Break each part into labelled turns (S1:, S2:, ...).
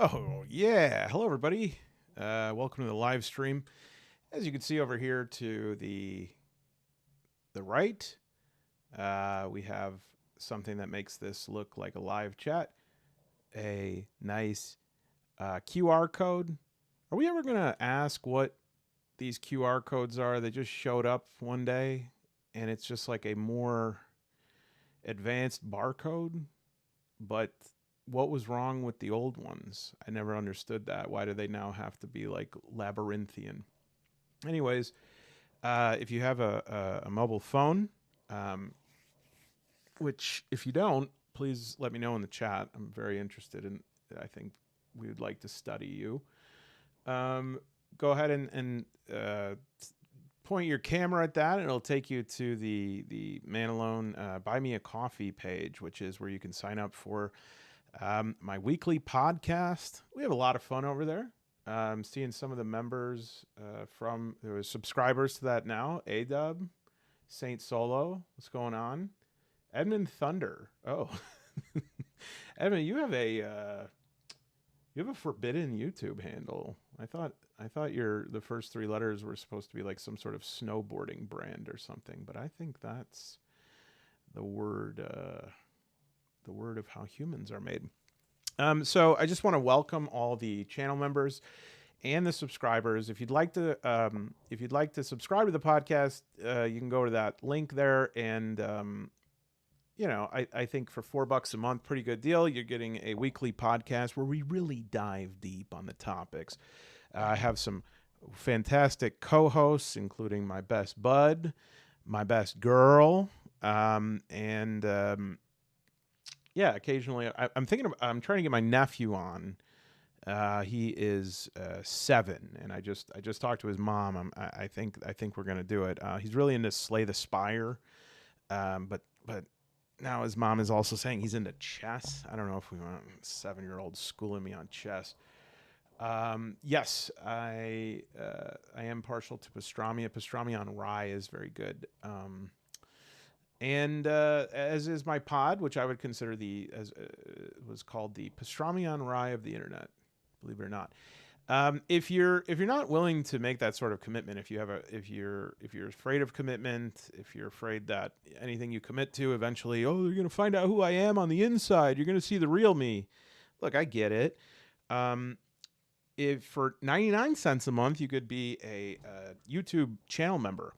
S1: Oh, yeah. Hello, everybody. Welcome to the live stream. As you can see over here to the right, we have something that makes this look like a live chat. A nice QR code. Are we ever going to ask what these QR codes are? They just showed up one day, and it's just like a more advanced barcode, but what was wrong with the old ones? I never understood that. Why do they now have to be like labyrinthian? Anyways, if you have a mobile phone, um, which if you don't, please let me know in the chat. I'm very interested in. I think we would like to study you. Um, Go ahead and point your camera at that, and it'll take you to the Man Alone Buy Me a Coffee page, which is where you can sign up for my weekly podcast. We have a lot of fun over there. Seeing some of the members there was subscribers to that now. A-Dub, Saint Solo, what's going on? Edmund Thunder. Oh, Edmund, you have a forbidden YouTube handle. I thought the first three letters were supposed to be like some sort of snowboarding brand or something, but I think that's the word of how humans are made. So I just want to welcome all the channel members and the subscribers. If you'd like to subscribe to the podcast, you can go to that link there, and I think for $4 a month, pretty good deal. You're getting a weekly podcast where we really dive deep on the topics. I have some fantastic co-hosts, including my best bud, my best girl, and occasionally I'm trying to get my nephew on. He is 7, and I just talked to his mom. I think we're gonna do it. He's really into Slay the Spire, but now his mom is also saying he's into chess. I don't know if we want a 7-year-old schooling me on chess. Yes, I am partial to pastrami. Pastrami on rye is very good. And as is my pod, which I would consider was called the pastrami on rye of the internet, believe it or not. If you're not willing to make that sort of commitment, if you're afraid of commitment, if you're afraid that anything you commit to eventually, you're gonna find out who I am on the inside, you're gonna see the real me. Look, I get it. If for 99 cents a month you could be a YouTube channel member,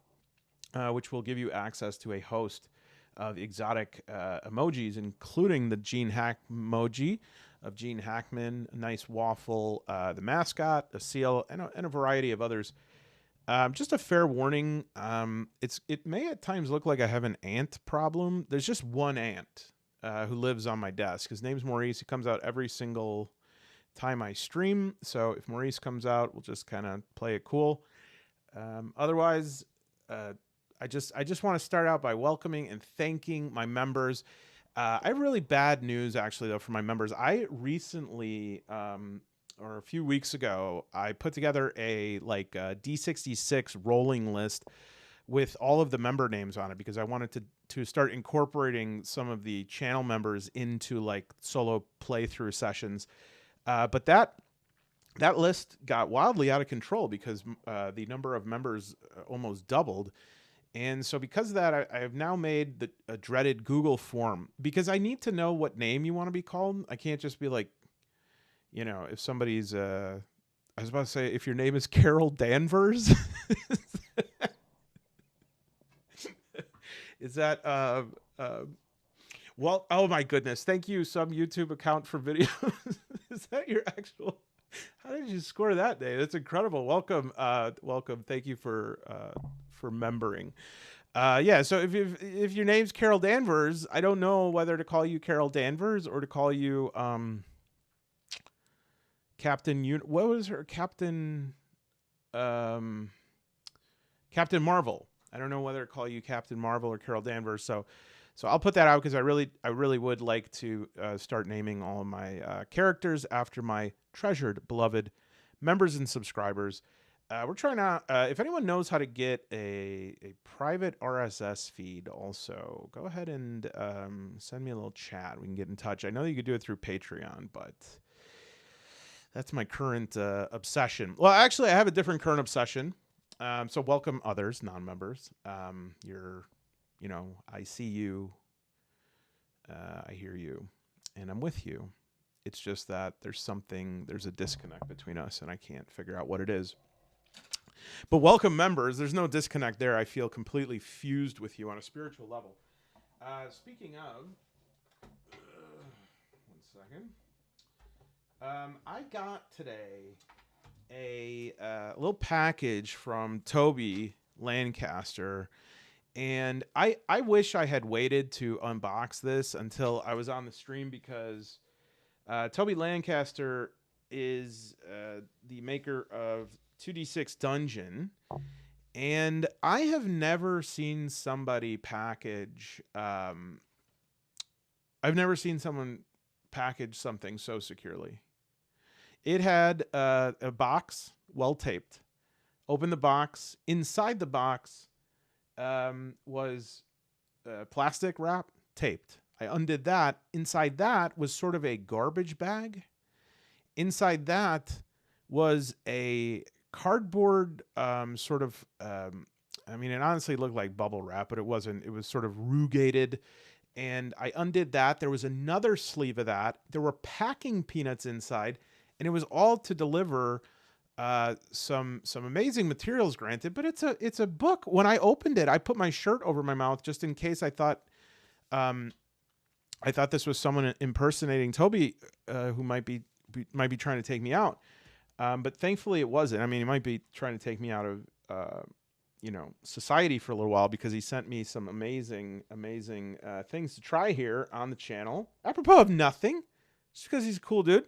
S1: which will give you access to a host of exotic emojis, including the Gene Hack emoji of Gene Hackman, a nice waffle, the mascot, a seal, and a variety of others. Just a fair warning, it may at times look like I have an ant problem. There's just one ant who lives on my desk. His name's Maurice. He comes out every single time I stream. So if Maurice comes out, we'll just kind of play it cool. Otherwise, I just want to start out by welcoming and thanking my members. I have really bad news, actually, though, for my members. I recently, or a few weeks ago, I put together a D66 rolling list with all of the member names on it because I wanted to start incorporating some of the channel members into like solo playthrough sessions. But that list got wildly out of control because the number of members almost doubled. And so because of that, I have now made a dreaded Google form because I need to know what name you want to be called. I can't just be like, if somebody's, I was about to say, if your name is Carol Danvers, is that, well, oh my goodness. Thank you, some YouTube account for videos. Is that your actual, how did you score that day? That's incredible. Welcome. Welcome. Thank you for membering. So if your name's Carol Danvers, I don't know whether to call you Carol Danvers or to call you what was her Captain Marvel. I don't know whether to call you Captain Marvel or Carol Danvers. So I'll put that out because I really would like to start naming all of my characters after my treasured, beloved members and subscribers. We're trying out, if anyone knows how to get a private RSS feed also, go ahead and send me a little chat. We can get in touch. I know you could do it through Patreon, but That's my current obsession. Well, actually, I have a different current obsession. So welcome others, non-members. I see you, I hear you, and I'm with you. It's just that there's a disconnect between us, and I can't figure out what it is. But welcome members. There's no disconnect there. I feel completely fused with you on a spiritual level. Speaking of, 1 second. I got today a little package from Toby Lancaster, and I wish I had waited to unbox this until I was on the stream, because Toby Lancaster is the maker of 2D6 Dungeon, and I have never seen somebody package. I've never seen someone package something so securely. It had a box, well taped. Open the box. Inside the box was plastic wrap, taped. I undid that. Inside that was sort of a garbage bag. Inside that was a cardboard it honestly looked like bubble wrap, but it wasn't. It was sort of rugated. And I undid that. There was another sleeve of that. There were packing peanuts inside. And it was all to deliver some amazing materials, granted, but it's a book. When I opened it, I put my shirt over my mouth just in case I thought this was someone impersonating Toby, who might be trying to take me out. But thankfully it wasn't. I mean, he might be trying to take me out of society for a little while, because he sent me some amazing things to try here on the channel. Apropos of nothing, just because he's a cool dude.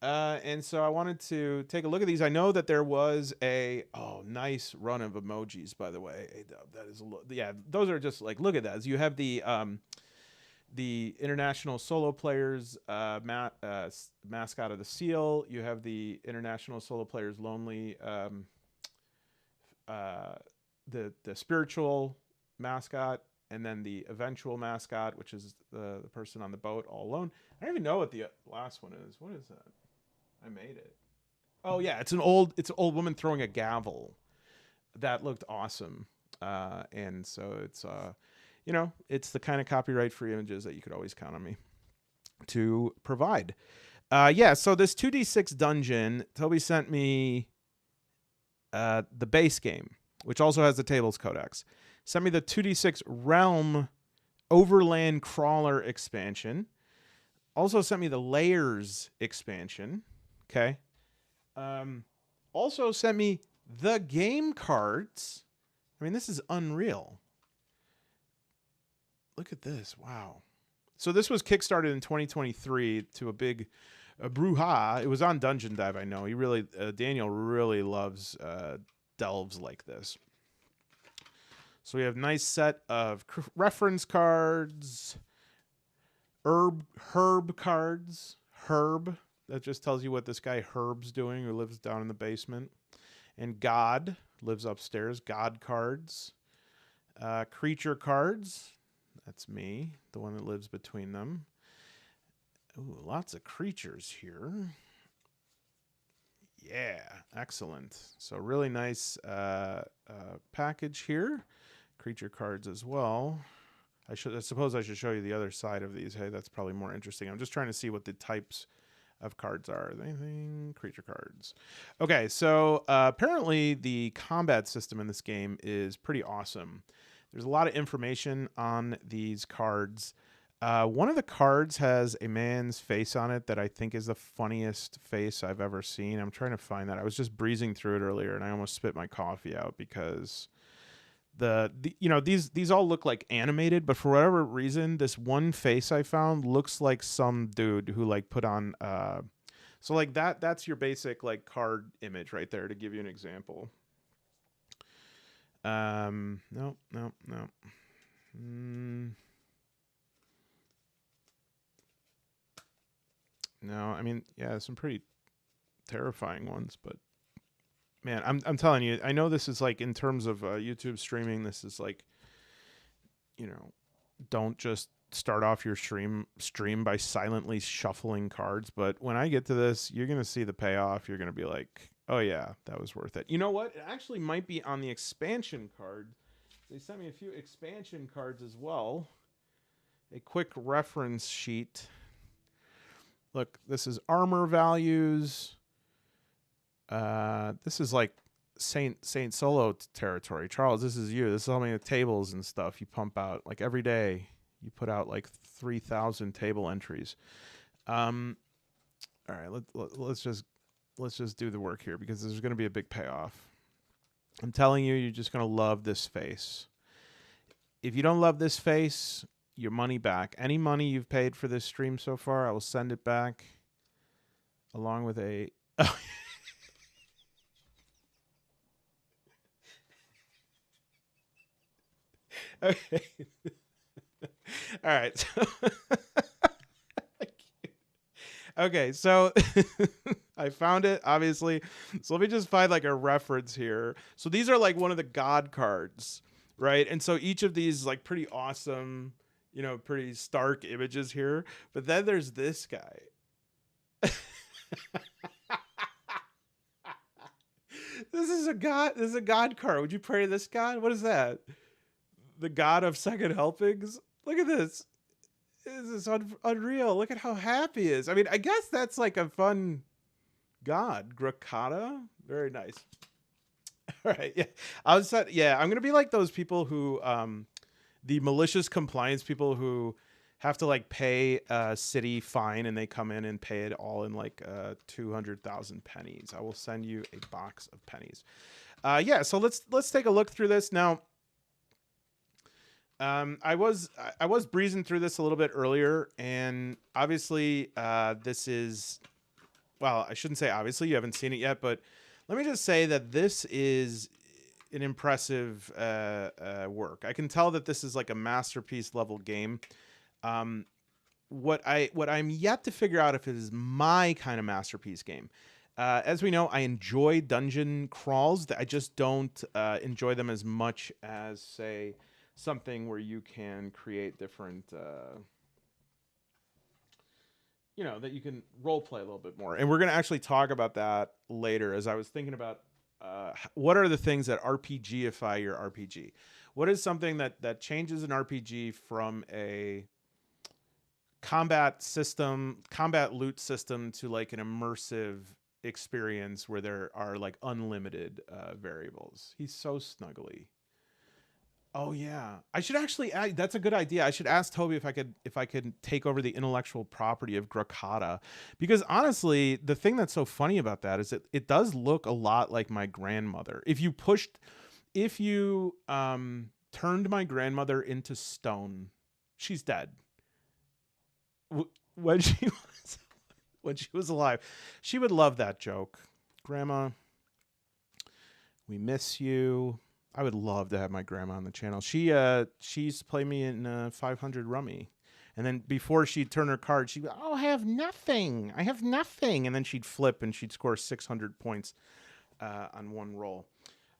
S1: And so I wanted to take a look at these. I know that there was a nice run of emojis, by the way. That is those are just like, look at that. You have the International Solo Players mascot of the seal. You have the International Solo Players Lonely, the spiritual mascot, and then the eventual mascot, which is the person on the boat all alone. I don't even know what the last one is. What is that? I made it. Oh yeah, it's an old woman throwing a gavel. That looked awesome. And so it's it's the kind of copyright free images that you could always count on me to provide. So this 2D6 Dungeon, Toby sent me the base game, which also has the Tables Codex. Sent me the 2D6 Realm Overland Crawler expansion. Also sent me the Layers expansion. Okay. Also sent me the game cards. I mean, this is unreal. Look at this. Wow. So this was kickstarted in 2023 to a big brouhaha. It was on Dungeon Dive, I know. Daniel really loves delves like this. So we have a nice set of reference cards, herb cards. Herb. That just tells you what this guy Herb's doing, who lives down in the basement. And God lives upstairs. God cards. Creature cards. That's me, the one that lives between them. Ooh, lots of creatures here. Yeah, excellent. So really nice package here. Creature cards as well. I suppose I should show you the other side of these. Hey, that's probably more interesting. I'm just trying to see what the types of cards are. Anything? Creature cards. Okay, so apparently the combat system in this game is pretty awesome. There's a lot of information on these cards. One of the cards has a man's face on it that I think is the funniest face I've ever seen. I'm trying to find that. I was just breezing through it earlier, and I almost spit my coffee out because these all look like animated, but for whatever reason, this one face I found looks like some dude who like put on. So like that's your basic like card image right there to give you an example. No. No, I mean, yeah, some pretty terrifying ones, but man, I'm telling you, I know this is like in terms of YouTube streaming, this is like, don't just start off your stream by silently shuffling cards, but when I get to this, you're gonna see the payoff. You're gonna be like, oh yeah, that was worth it. You know what? It actually might be on the expansion card. They sent me a few expansion cards as well. A quick reference sheet. Look, this is armor values. This is like Saint Solo territory. Charles, this is you. This is how many tables and stuff you pump out. Like every day, you put out like 3,000 table entries. All right, let's just do the work here because there's going to be a big payoff. I'm telling you, you're just going to love this face. If you don't love this face, your money back. Any money you've paid for this stream so far, I will send it back along with a... Okay. All right. So okay, so I found it, obviously. So let me just find like a reference here. So these are like one of the God cards, right? And so each of these is like pretty awesome, you know, pretty stark images here. But then there's this guy. This is a God card. Would you pray to this God? What is that? The God of second helpings? Look at this. This is unreal. Look at how happy he is. I mean, I guess that's like a fun God. Grakata? Very nice. All right. Yeah. I'm going to be like those people who, the malicious compliance people who have to like pay a city fine and they come in and pay it all in like 200,000 pennies. I will send you a box of pennies. Yeah. So let's take a look through this now. I was breezing through this a little bit earlier, and obviously this is, well, I shouldn't say obviously, you haven't seen it yet, but let me just say that this is an impressive work. I can tell that this is like a masterpiece level game. What I'm yet to figure out if it is my kind of masterpiece game. As we know, I enjoy dungeon crawls. I just don't enjoy them as much as, say, something where you can create different, you know, that you can role play a little bit more. And we're going to actually talk about that later, as I was thinking about what are the things that RPGify your RPG? What is something that changes an RPG from a combat loot system to like an immersive experience where there are like unlimited variables? He's so snuggly. Oh yeah, I should actually. That's a good idea. I should ask Toby if I could take over the intellectual property of Grakata, because honestly, the thing that's so funny about that is that it does look a lot like my grandmother. If you turned my grandmother into stone, she's dead. When she was alive, she would love that joke. Grandma, we miss you. I would love to have my grandma on the channel. She used to play me in 500 Rummy. And then before she'd turn her card, she'd go, oh, I have nothing. And then she'd flip and she'd score 600 points on one roll.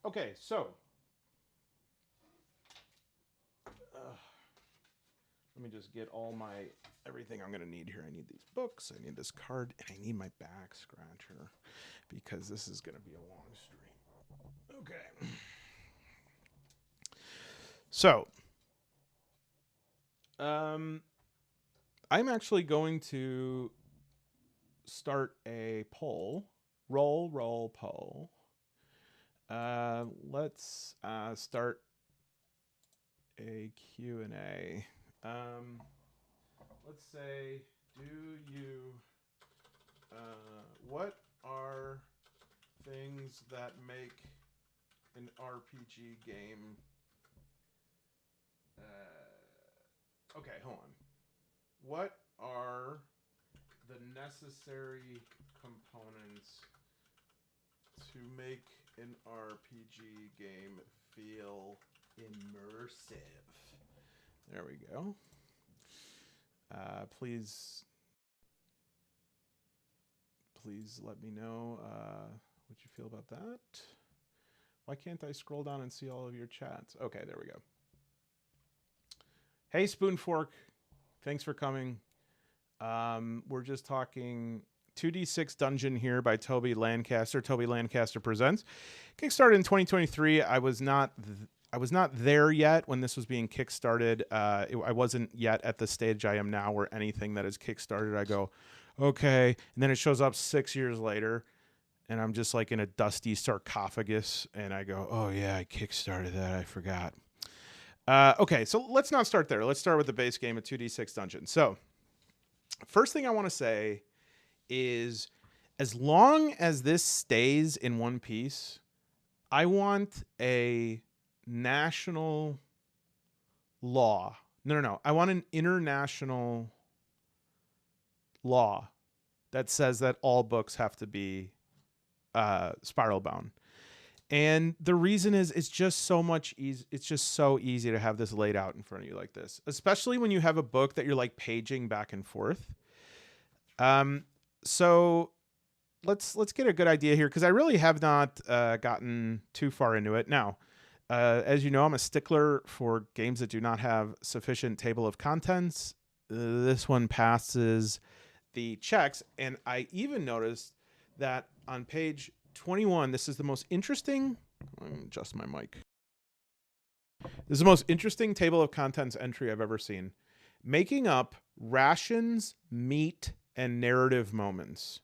S1: Okay, so. Let me just get everything I'm going to need here. I need these books. I need this card. And I need my back scratcher because this is going to be a long stream. Okay. So, I'm actually going to start a poll. Roll poll. Let's start a Q&A. Let's say, what are things that make an RPG game? Okay, hold on. What are the necessary components to make an RPG game feel immersive? There we go. Please let me know what you feel about that. Why can't I scroll down and see all of your chats? Okay, there we go. Hey, Spoon Fork. Thanks for coming. We're just talking 2D6 Dungeon here by Toby Lancaster. Toby Lancaster Presents. Kickstarted in 2023. I was not there yet when this was being kickstarted. I wasn't yet at the stage I am now where anything that is kickstarted, I go, okay. And then it shows up 6 years later, and I'm just like in a dusty sarcophagus, and I go, oh yeah, I kickstarted that. I forgot. Okay, so let's not start there. Let's start with the base game of 2D6 Dungeon. So, first thing I want to say is, as long as this stays in one piece, I want a national law. No. I want an international law that says that all books have to be spiral bound. And the reason is it's just so much easy. It's just so easy to have this laid out in front of you like this, especially when you have a book that you're like paging back and forth. So let's get a good idea here, because I really have not gotten too far into it. Now, as you know, I'm a stickler for games that do not have sufficient table of contents. This one passes the checks, and I even noticed that on page 21, this is the most interesting. Let me adjust my mic. This is the most interesting table of contents entry I've ever seen. Making up rations, meat, and narrative moments.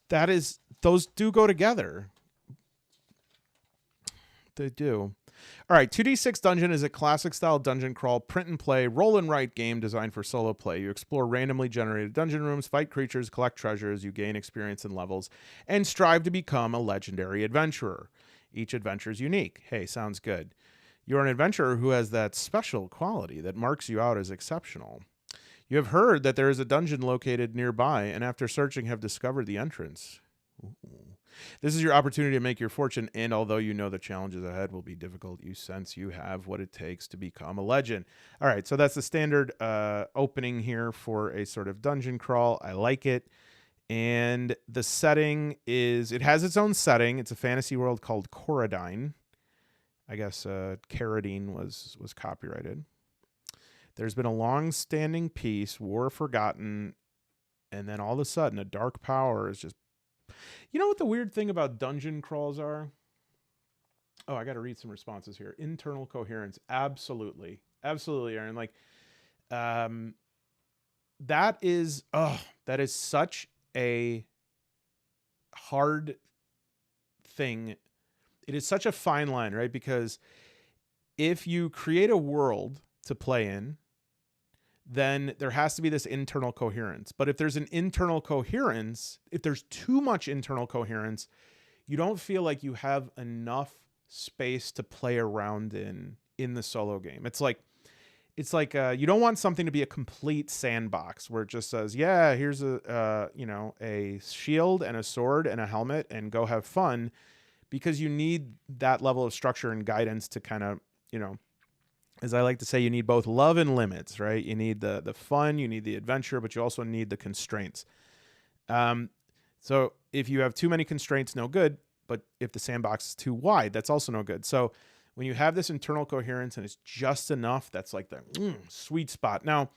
S1: Those do go together. They do. All right, 2D6 Dungeon is a classic-style dungeon crawl, print-and-play, roll-and-write game designed for solo play. You explore randomly generated dungeon rooms, fight creatures, collect treasures, you gain experience and levels, and strive to become a legendary adventurer. Each adventure is unique. Hey, sounds good. You're an adventurer who has that special quality that marks you out as exceptional. You have heard that there is a dungeon located nearby, and after searching have discovered the entrance. Ooh. This is your opportunity to make your fortune, and although you know the challenges ahead will be difficult, you sense you have what it takes to become a legend. All right, so that's the standard opening here for a sort of dungeon crawl. I like it. And the setting is, it has its own setting. It's a fantasy world called Coradine. I guess Caradine was copyrighted. There's been a long-standing peace, war forgotten, and then all of a sudden a dark power is just... You know what the weird thing about dungeon crawls are? Oh, I got to read some responses here. Internal coherence. Absolutely. Absolutely, Aaron. Like, that is such a hard thing. It is such a fine line, right? Because if you create a world to play in, then there has to be this internal coherence. But if there's an internal coherence, if there's too much internal coherence, you don't feel like you have enough space to play around in the solo game. It's like you don't want something to be a complete sandbox where it just says, yeah, here's a shield and a sword and a helmet and go have fun, because you need that level of structure and guidance to kind of, as I like to say, you need both love and limits, right? You need the fun, you need the adventure, but you also need the constraints. So if you have too many constraints, no good. But if the sandbox is too wide, that's also no good. So when you have this internal coherence and it's just enough, that's like the sweet spot. Now,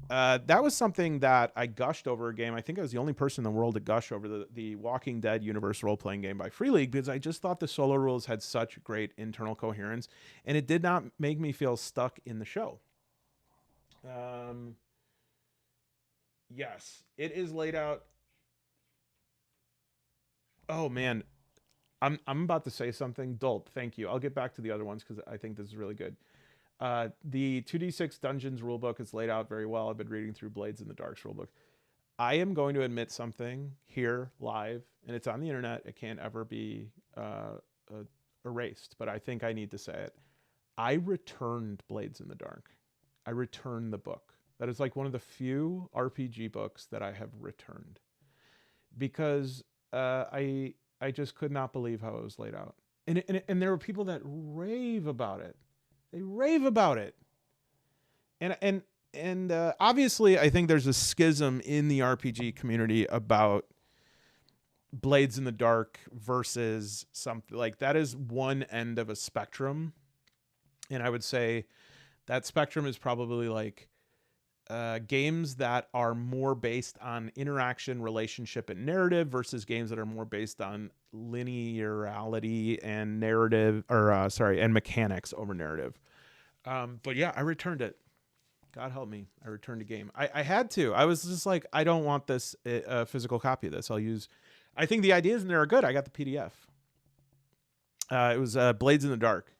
S1: that was something that I gushed over a game. I think I was the only person in the world to gush over the Walking Dead universe role-playing game by Free League, because I just thought the solo rules had such great internal coherence, and it did not make me feel stuck in the show. Yes, it is laid out. Oh man, I'm about to say something. Dolt, thank you. I'll get back to the other ones because I think this is really good. The 2D6 Dungeons rulebook is laid out very well. I've been reading through Blades in the Dark's rulebook. I am going to admit something here live, and it's on the internet. It can't ever be erased, but I think I need to say it. I returned Blades in the Dark. I returned the book. That is like one of the few RPG books that I have returned, because I just could not believe how it was laid out. And there were people that rave about it. They rave about it. And obviously, I think there's a schism in the RPG community about Blades in the Dark versus something like that. Is one end of a spectrum. And I would say That spectrum is probably like games that are more based on interaction, relationship, and narrative versus games that are more based on linearity and narrative, or and mechanics over narrative. But yeah, I returned it. God help me, I returned a game. I had to. I was just like, I don't want this physical copy of this. I'll use. I think the ideas in there are good. I got the PDF. It was Blades in the Dark.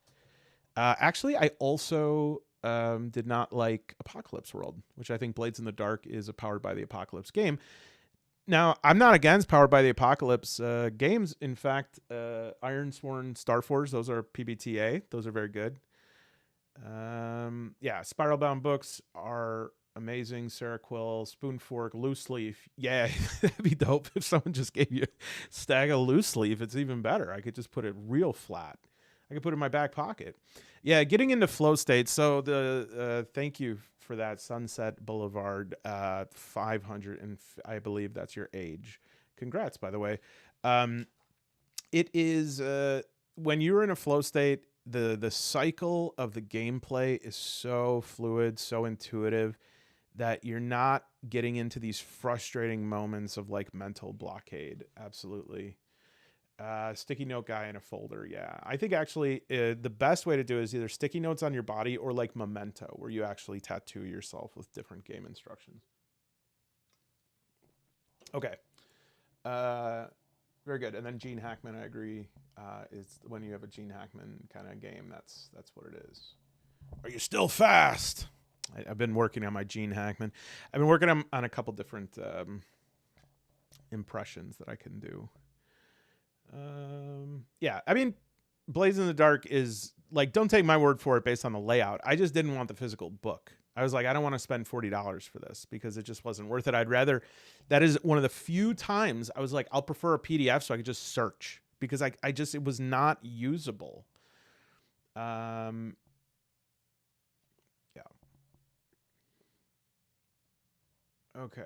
S1: Actually, I also did not like Apocalypse World, which I think Blades in the Dark is a Powered by the Apocalypse game. Now, I'm not against Powered by the Apocalypse games. In fact, Ironsworn Starforge, those are PBTA. Those are very good. Yeah, Spiralbound books are amazing. Sarah Quill, Spoonfork, Loose Leaf. Yeah, that'd be dope if someone just gave you a stack of Loose Leaf. It's even better. I could just put it real flat. I could put it in my back pocket. Yeah, getting into flow state. So the thank you for that, Sunset Boulevard 500, and I believe that's your age. Congrats, by the way. It is when you're in a flow state, the cycle of the gameplay is so fluid, so intuitive that you're not getting into these frustrating moments of like mental blockade. Absolutely. Sticky note guy in a folder. Yeah, I think actually the best way to do it is either sticky notes on your body or like Memento, where you actually tattoo yourself with different game instructions. Okay. Very good. And then Gene Hackman, I agree, is when you have a Gene Hackman kind of game, that's what it is. Are you still fast? I've been working on my Gene Hackman. I've been working on a couple different impressions that I can do. Yeah, I mean, Blaze in the Dark is like, don't take my word for it based on the layout. I just didn't want the physical book. I was like, I don't want to spend $40 for this because it just wasn't worth it. I'd rather, that is one of the few times I was like, I'll prefer a PDF so I could just search because I just, it was not usable. Yeah. Okay.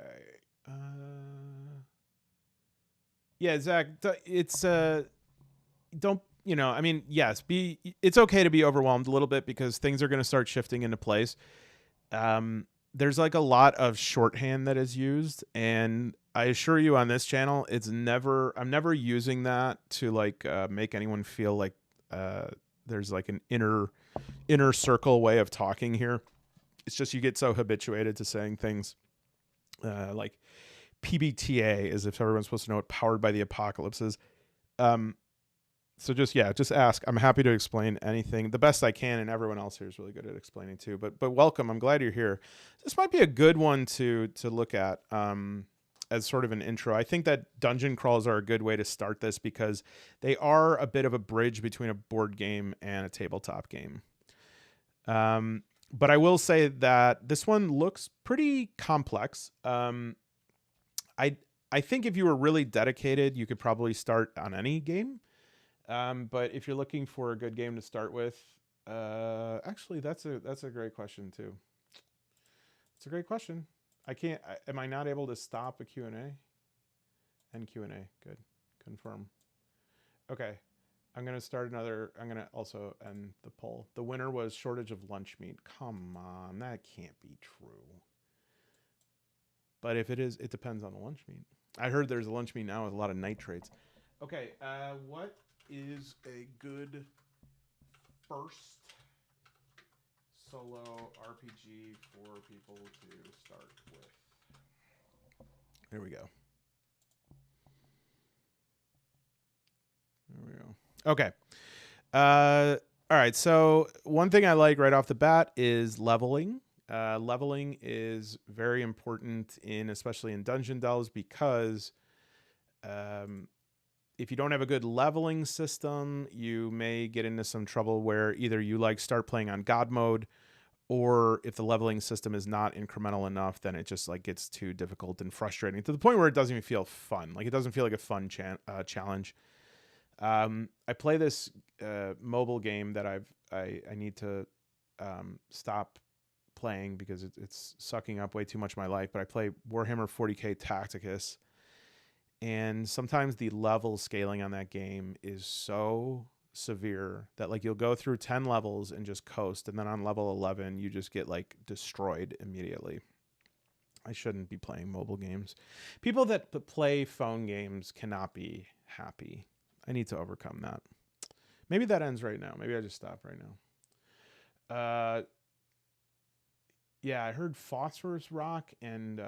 S1: Yeah, Zach, it's don't, I mean, yes, it's okay to be overwhelmed a little bit because things are going to start shifting into place. There's like a lot of shorthand that is used, and I assure you on this channel, I'm never using that to like make anyone feel like there's like an inner circle way of talking here. It's just you get so habituated to saying things like PBTA, as if everyone's supposed to know what Powered by the Apocalypse is. So just ask. I'm happy to explain anything the best I can, and everyone else here is really good at explaining too. But welcome. I'm glad you're here. This might be a good one to look at as sort of an intro. I think that dungeon crawls are a good way to start this because they are a bit of a bridge between a board game and a tabletop game. But I will say that this one looks pretty complex. I think if you were really dedicated, you could probably start on any game. But if you're looking for a good game to start with, actually, that's a great question too. It's a great question. Am I not able to stop a Q&A? End Q&A. Good. Confirm. Okay. I'm going to also end the poll. The winner was shortage of lunch meat. Come on. That can't be true. But if it is, it depends on the lunch meat. I heard there's a lunch meat now with a lot of nitrates. Okay, what is a good first solo RPG for people to start with? There we go. Okay. All right, so one thing I like right off the bat is leveling. Leveling is very important especially in dungeon delves because if you don't have a good leveling system, you may get into some trouble where either you like start playing on God mode, or if the leveling system is not incremental enough, then it just like gets too difficult and frustrating to the point where it doesn't even feel fun. Like it doesn't feel like a fun challenge. I play this mobile game that I need to stop playing because it's sucking up way too much of my life, but I play Warhammer 40k Tacticus, and sometimes the level scaling on that game is so severe that like you'll go through 10 levels and just coast, and then on level 11 you just get like destroyed immediately. I shouldn't be playing mobile games. People that play phone games cannot be happy. I need to overcome that. Maybe that ends right now. Maybe I just stop right now. Yeah, I heard phosphorus rock and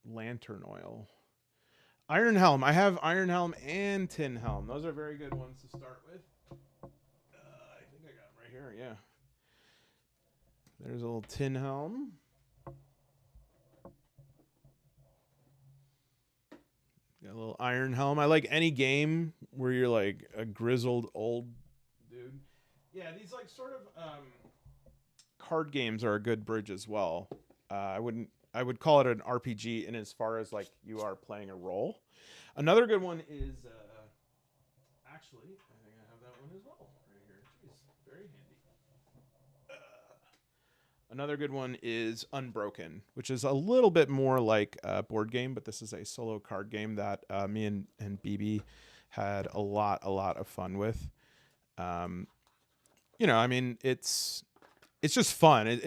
S1: lantern oil. Iron Helm. I have Iron Helm and Tin Helm. Those are very good ones to start with. I think I got them right here. Yeah. There's a little Tin Helm. Got a little Iron Helm. I like any game where you're like a grizzled old dude. Yeah, these like sort of card games are a good bridge as well. I would call it an RPG in as far as like you are playing a role. Another good one is actually I think I have that one as well right here. Jeez, very handy. Another good one is Unbroken, which is a little bit more like a board game, but this is a solo card game that me and BB had a lot of fun with. You know, I mean, it's just fun.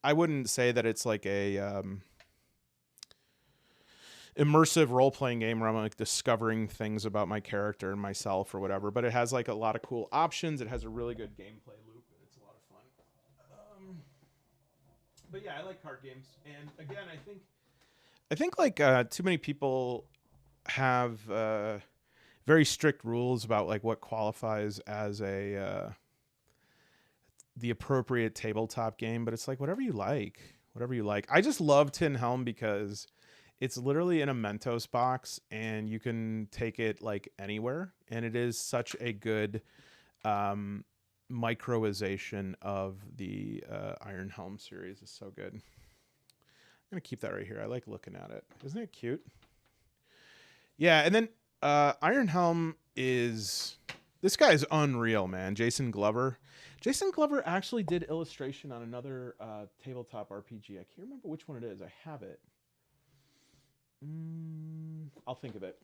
S1: I wouldn't say that it's like a immersive role-playing game where I'm like discovering things about my character and myself or whatever, but it has like a lot of cool options. It has a really good gameplay loop, and it's a lot of fun. But yeah, I like card games, and again, I think like too many people have very strict rules about like what qualifies as a the appropriate tabletop game, but it's like whatever you like. I just love Tin Helm because it's literally in a Mentos box, and you can take it like anywhere, and it is such a good microization of the Iron Helm series. Is so good. I'm gonna keep that right here. I like looking at it. Isn't it cute? Yeah, and then Iron Helm is this guy is unreal, man. Jason Glover. Jason Glover actually did illustration on another tabletop RPG. I can't remember which one it is. I have it. I'll think of it.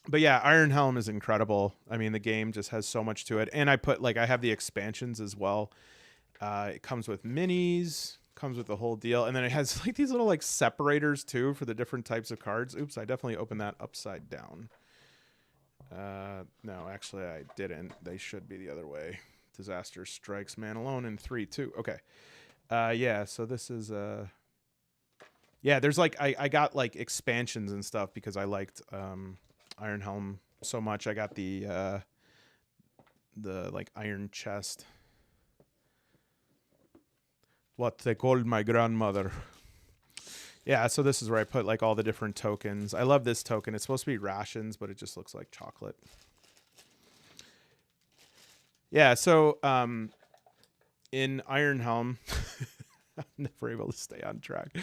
S1: But yeah, Iron Helm is incredible. I mean, the game just has so much to it. And I have the expansions as well. It comes with minis, comes with the whole deal. And then it has like these little like separators too for the different types of cards. Oops, I definitely opened that upside down. No, actually I didn't. They should be the other way. Disaster strikes man alone in 3, 2. Okay. Yeah, so this is yeah, there's like I got like expansions and stuff because I liked Iron Helm so much. I got the like iron chest. What they called my grandmother. Yeah, so this is where I put like all the different tokens. I love this token. It's supposed to be rations, but it just looks like chocolate. Yeah, so in Iron Helm, I'm never able to stay on track.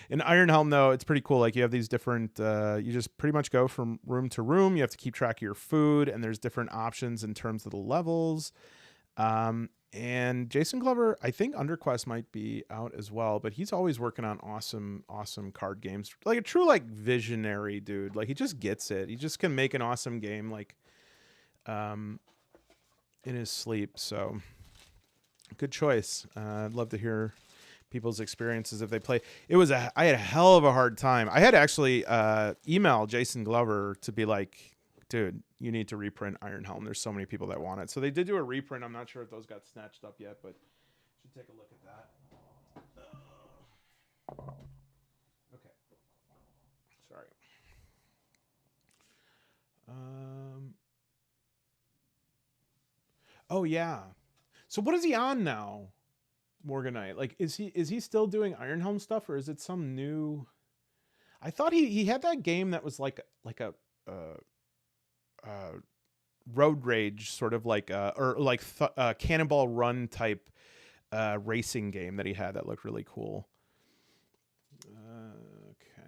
S1: In Iron Helm, though, it's pretty cool. Like you have these different, you just pretty much go from room to room. You have to keep track of your food, and there's different options in terms of the levels. And Jason Glover, I think Underquest might be out as well, but he's always working on awesome card games. Like a true like visionary dude. Like he just gets it. He just can make an awesome game like in his sleep. So good choice. I'd love to hear people's experiences if they play. I had a hell of a hard time. I had to actually email Jason Glover to be like, dude, you need to reprint Iron Helm. There's so many people that want it. So they did do a reprint. I'm not sure if those got snatched up yet, but should take a look at that. Okay. Sorry. Oh yeah. So what is he on now, Morganite? Like, is he still doing Iron Helm stuff, or is it some new? I thought he had that game that was like a road rage sort of like or like Cannonball Run type racing game that he had that looked really cool. Okay.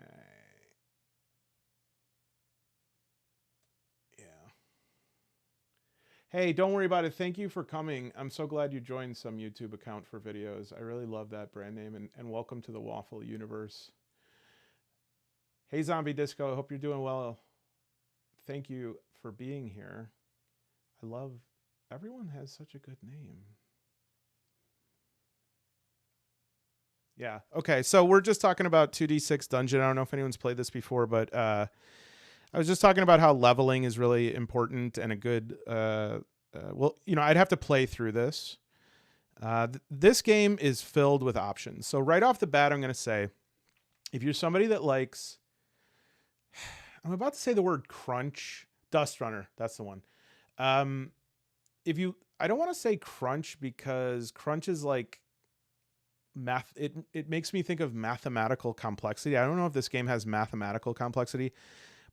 S1: Yeah. Hey, don't worry about it. Thank you for coming. I'm so glad you joined some YouTube account for videos. I really love that brand name, and welcome to the Waffle universe. Hey, Zombie Disco. I hope you're doing well. Thank you for being here. I love Everyone has such a good name. Yeah. Okay. So we're just talking about 2d6 Dungeon. I don't know if anyone's played this before, but I was just talking about how leveling is really important and a good. Well, I'd have to play through this. This game is filled with options. So right off the bat, I'm going to say, if you're somebody that likes, I'm about to say the word crunch, Dust Runner. That's the one. I don't want to say crunch because crunch is like math. It makes me think of mathematical complexity. I don't know if this game has mathematical complexity,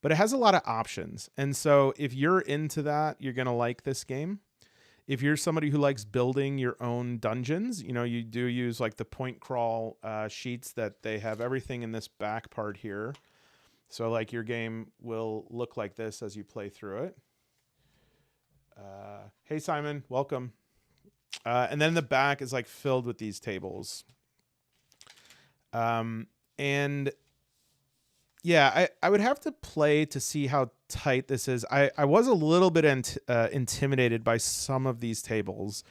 S1: but it has a lot of options. And so if you're into that, you're going to like this game. If you're somebody who likes building your own dungeons, you do use like the point crawl sheets that they have everything in this back part here. So like your game will look like this as you play through it. Hey, Simon, welcome. And then the back is like filled with these tables. And yeah, I would have to play to see how tight this is. I was a little bit intimidated by some of these tables.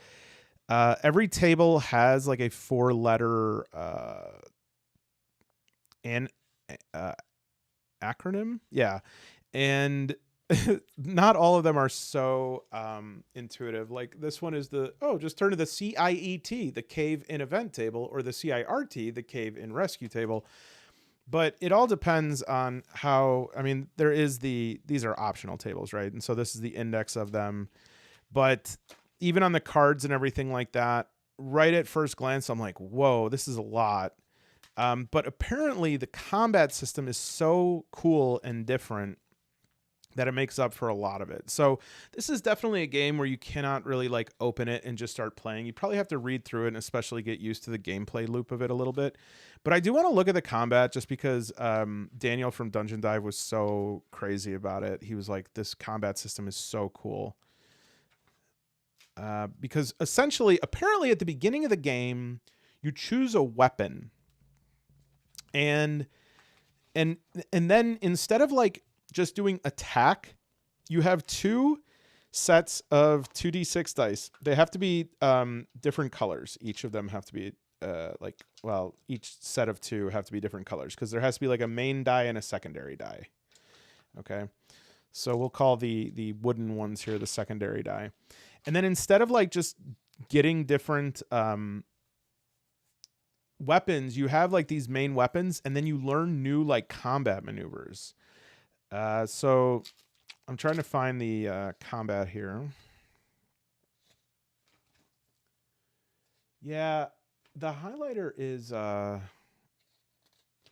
S1: Every table has like a 4-letter acronym. Yeah. And not all of them are so intuitive. Like this one is just turn to the CIET, the Cave in Event table, or the CIRT, the Cave in Rescue table. But it all depends on how, these are optional tables, right? And so this is the index of them. But even on the cards and everything like that, right at first glance, I'm like, whoa, this is a lot. But apparently the combat system is so cool and different that it makes up for a lot of it. So this is definitely a game where you cannot really like open it and just start playing. You probably have to read through it and especially get used to the gameplay loop of it a little bit. But I do want to look at the combat just because Daniel from Dungeon Dive was so crazy about it. He was like, this combat system is so cool. Because essentially, apparently at the beginning of the game, you choose a weapon. And then instead of like just doing attack, you have 2 sets of 2d6 dice. They have to be different colors. Each of them have to be each set of 2 have to be different colors because there has to be like a main die and a secondary die. Okay. So we'll call the wooden ones here the secondary die. And then instead of like just getting different weapons, you have like these main weapons and then you learn new like combat maneuvers. So I'm trying to find the combat here. Yeah, the highlighter is... are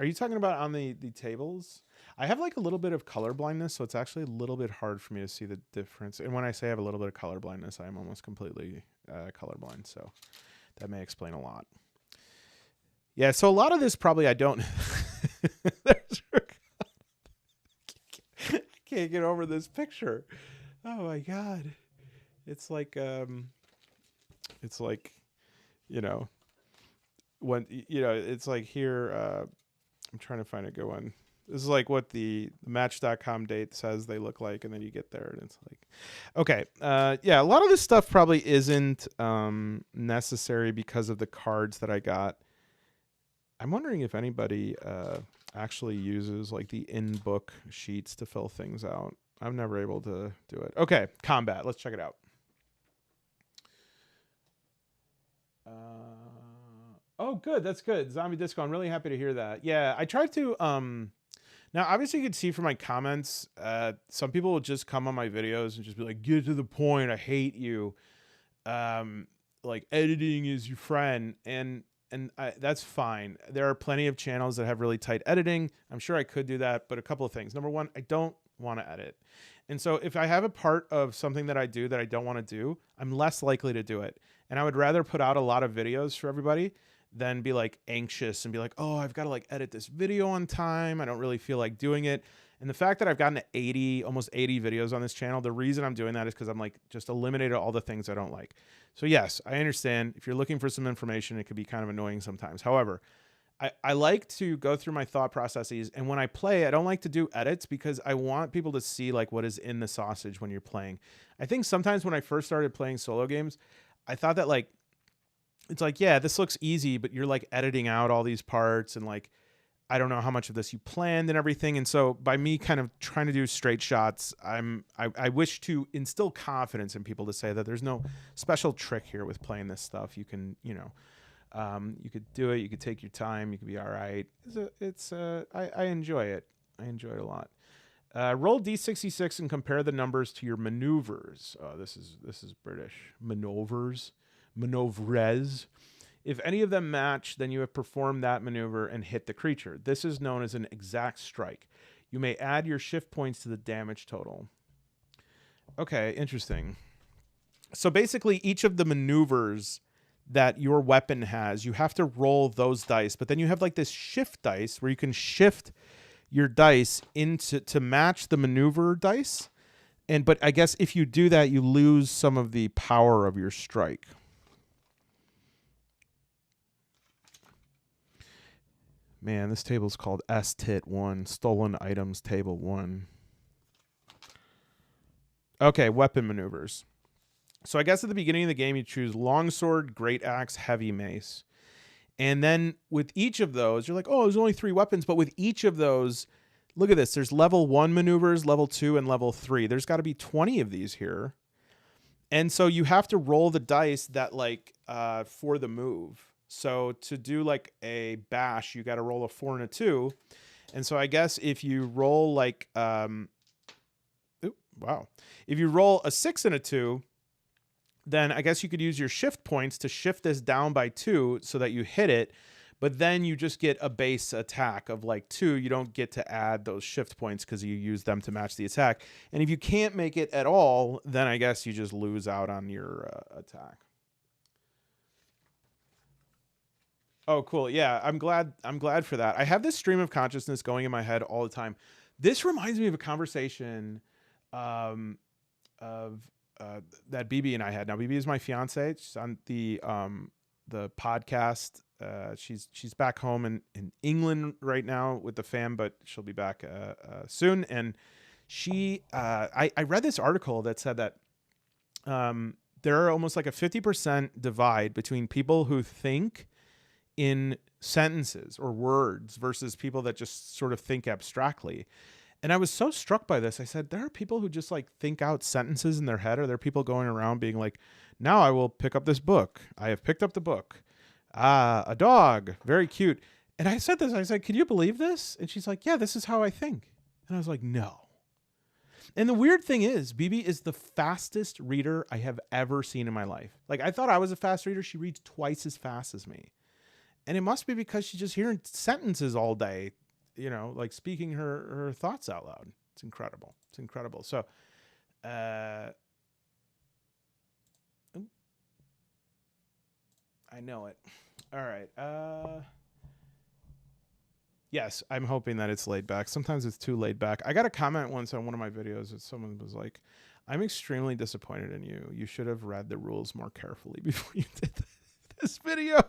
S1: you talking about on the tables? I have like a little bit of color blindness, so it's actually a little bit hard for me to see the difference. And when I say I have a little bit of color blindness, I'm almost completely colorblind, so that may explain a lot. Yeah, so a lot of this probably I don't... Can't get over this picture. Oh my god. It's like when it's like here I'm trying to find a good one. This is like what the match.com date says they look like, and then you get there and it's like okay. Yeah, a lot of this stuff probably isn't necessary because of the cards that I got. I'm wondering if anybody actually uses like the in-book sheets to fill things out. I'm never able to do it. Okay, combat. Let's check it out. Oh, good. That's good. Zombie Disco. I'm really happy to hear that. Yeah, I tried to... Now, obviously, you can see from my comments, some people will just come on my videos and just be like, get to the point. I hate you. Like, editing is your friend. And that's fine. There are plenty of channels that have really tight editing. I'm sure I could do that, but a couple of things. Number one, I don't want to edit. And so if I have a part of something that I do that I don't want to do, I'm less likely to do it. And I would rather put out a lot of videos for everybody than be like anxious and be like, oh, I've got to like edit this video on time. I don't really feel like doing it. And the fact that I've gotten to almost 80 videos on this channel, the reason I'm doing that is because I'm like just eliminated all the things I don't like. So yes, I understand if you're looking for some information, it could be kind of annoying sometimes. However, I like to go through my thought processes, and when I play, I don't like to do edits because I want people to see like what is in the sausage when you're playing. I think sometimes when I first started playing solo games, I thought that like it's like, yeah, this looks easy, but you're like editing out all these parts and like I don't know how much of this you planned and everything. And so by me kind of trying to do straight shots, I wish to instill confidence in people to say that there's no special trick here with playing this stuff. You can, you know, you could do it. You could take your time. You could be all right. I enjoy it. I enjoy it a lot. Roll D66 and compare the numbers to your maneuvers. Oh, this is British. Maneuvres. If any of them match, then you have performed that maneuver and hit the creature. This is known as an exact strike. You may add your shift points to the damage total. Okay, interesting. So basically, each of the maneuvers that your weapon has, you have to roll those dice, but then you have like this shift dice where you can shift your dice into to match the maneuver dice. But I guess if you do that, you lose some of the power of your strike. Man, this table is called STIT 1, Stolen Items Table 1. Okay, weapon maneuvers. So I guess at the beginning of the game, you choose longsword, great axe, heavy mace. And then with each of those, you're like, oh, there's only 3 weapons. But with each of those, look at this. There's level 1 maneuvers, level 2, and level 3. There's got to be 20 of these here. And so you have to roll the dice that like for the move. So to do like a bash, you got to roll a 4 and a 2. And so I guess if you roll like, if you roll a 6 and a 2, then I guess you could use your shift points to shift this down by 2 so that you hit it. But then you just get a base attack of like 2. You don't get to add those shift points because you use them to match the attack. And if you can't make it at all, then I guess you just lose out on your attack. Oh, cool. Yeah, I'm glad for that. I have this stream of consciousness going in my head all the time. This reminds me of a conversation of that BB and I had. Now, BB is my fiance. She's on the podcast. She's back home in England right now with the fam, but she'll be back soon. And I read this article that said that there are almost like a 50% divide between people who think in sentences or words versus people that just sort of think abstractly. And I was so struck by this. I said, there are people who just like think out sentences in their head, or there are people going around being like, now I will pick up this book. I have picked up the book. A dog, very cute. And I said this, I said, can you believe this? And she's like, yeah, this is how I think. And I was like, no. And the weird thing is, BB is the fastest reader I have ever seen in my life. Like I thought I was a fast reader. She reads twice as fast as me. And it must be because she's just hearing sentences all day, you know, like speaking her thoughts out loud. It's incredible. It's incredible. So, I know it. All right. Yes, I'm hoping that it's laid back. Sometimes it's too laid back. I got a comment once on one of my videos that someone was like, I'm extremely disappointed in you. You should have read the rules more carefully before you did this video.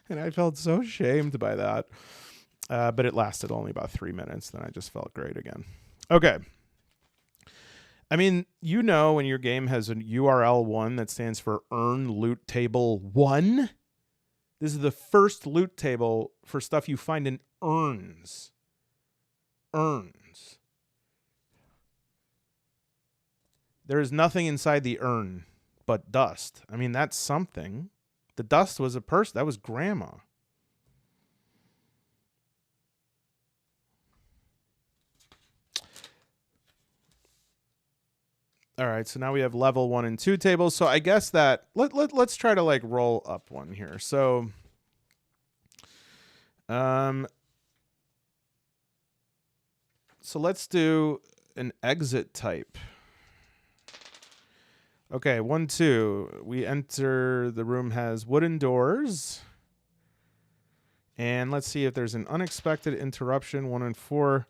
S1: And I felt so shamed by that. But it lasted only about 3 minutes. Then I just felt great again. Okay. I mean, you know, when your game has a URL 1 that stands for Earn Loot Table 1. This is the first loot table for stuff you find in urns. Urns. There is nothing inside the urn but dust. I mean, that's something. The dust was a person. That was grandma. All right, so now we have level 1 and 2 tables. So I guess that let's try to like roll up one here. So so let's do an exit type. Okay, 1, 2. We enter, the room has wooden doors. And let's see if there's an unexpected interruption. 1 and 4.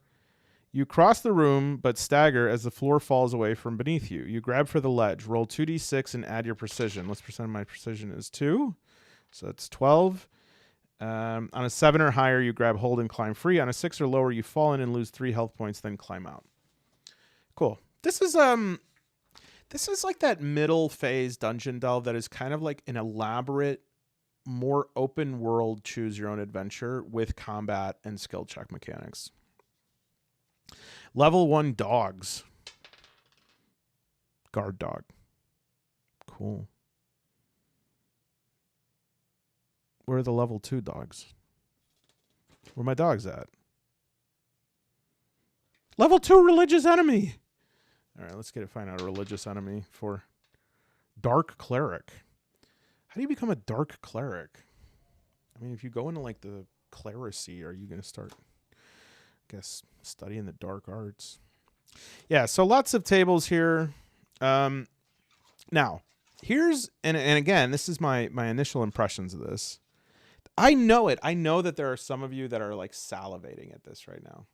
S1: You cross the room, but stagger as the floor falls away from beneath you. You grab for the ledge. Roll 2d6 and add your precision. What's percent of my precision is 2. So that's 12. On a 7 or higher, you grab hold and climb free. On a 6 or lower, you fall in and lose 3 health points, then climb out. Cool. This is like that middle phase dungeon delve that is kind of like an elaborate, more open world choose your own adventure with combat and skill check mechanics. Level 1 dogs. Guard dog. Cool. Where are the level 2 dogs? Where my dogs at? Level 2 religious enemy. All right, let's find out a religious enemy for dark cleric. How do you become a dark cleric? I mean, if you go into like the clericy, are you going to start, I guess, studying the dark arts? Yeah, so lots of tables here. Now, here's, and again, this is my initial impressions of this. I know it. I know that there are some of you that are like salivating at this right now.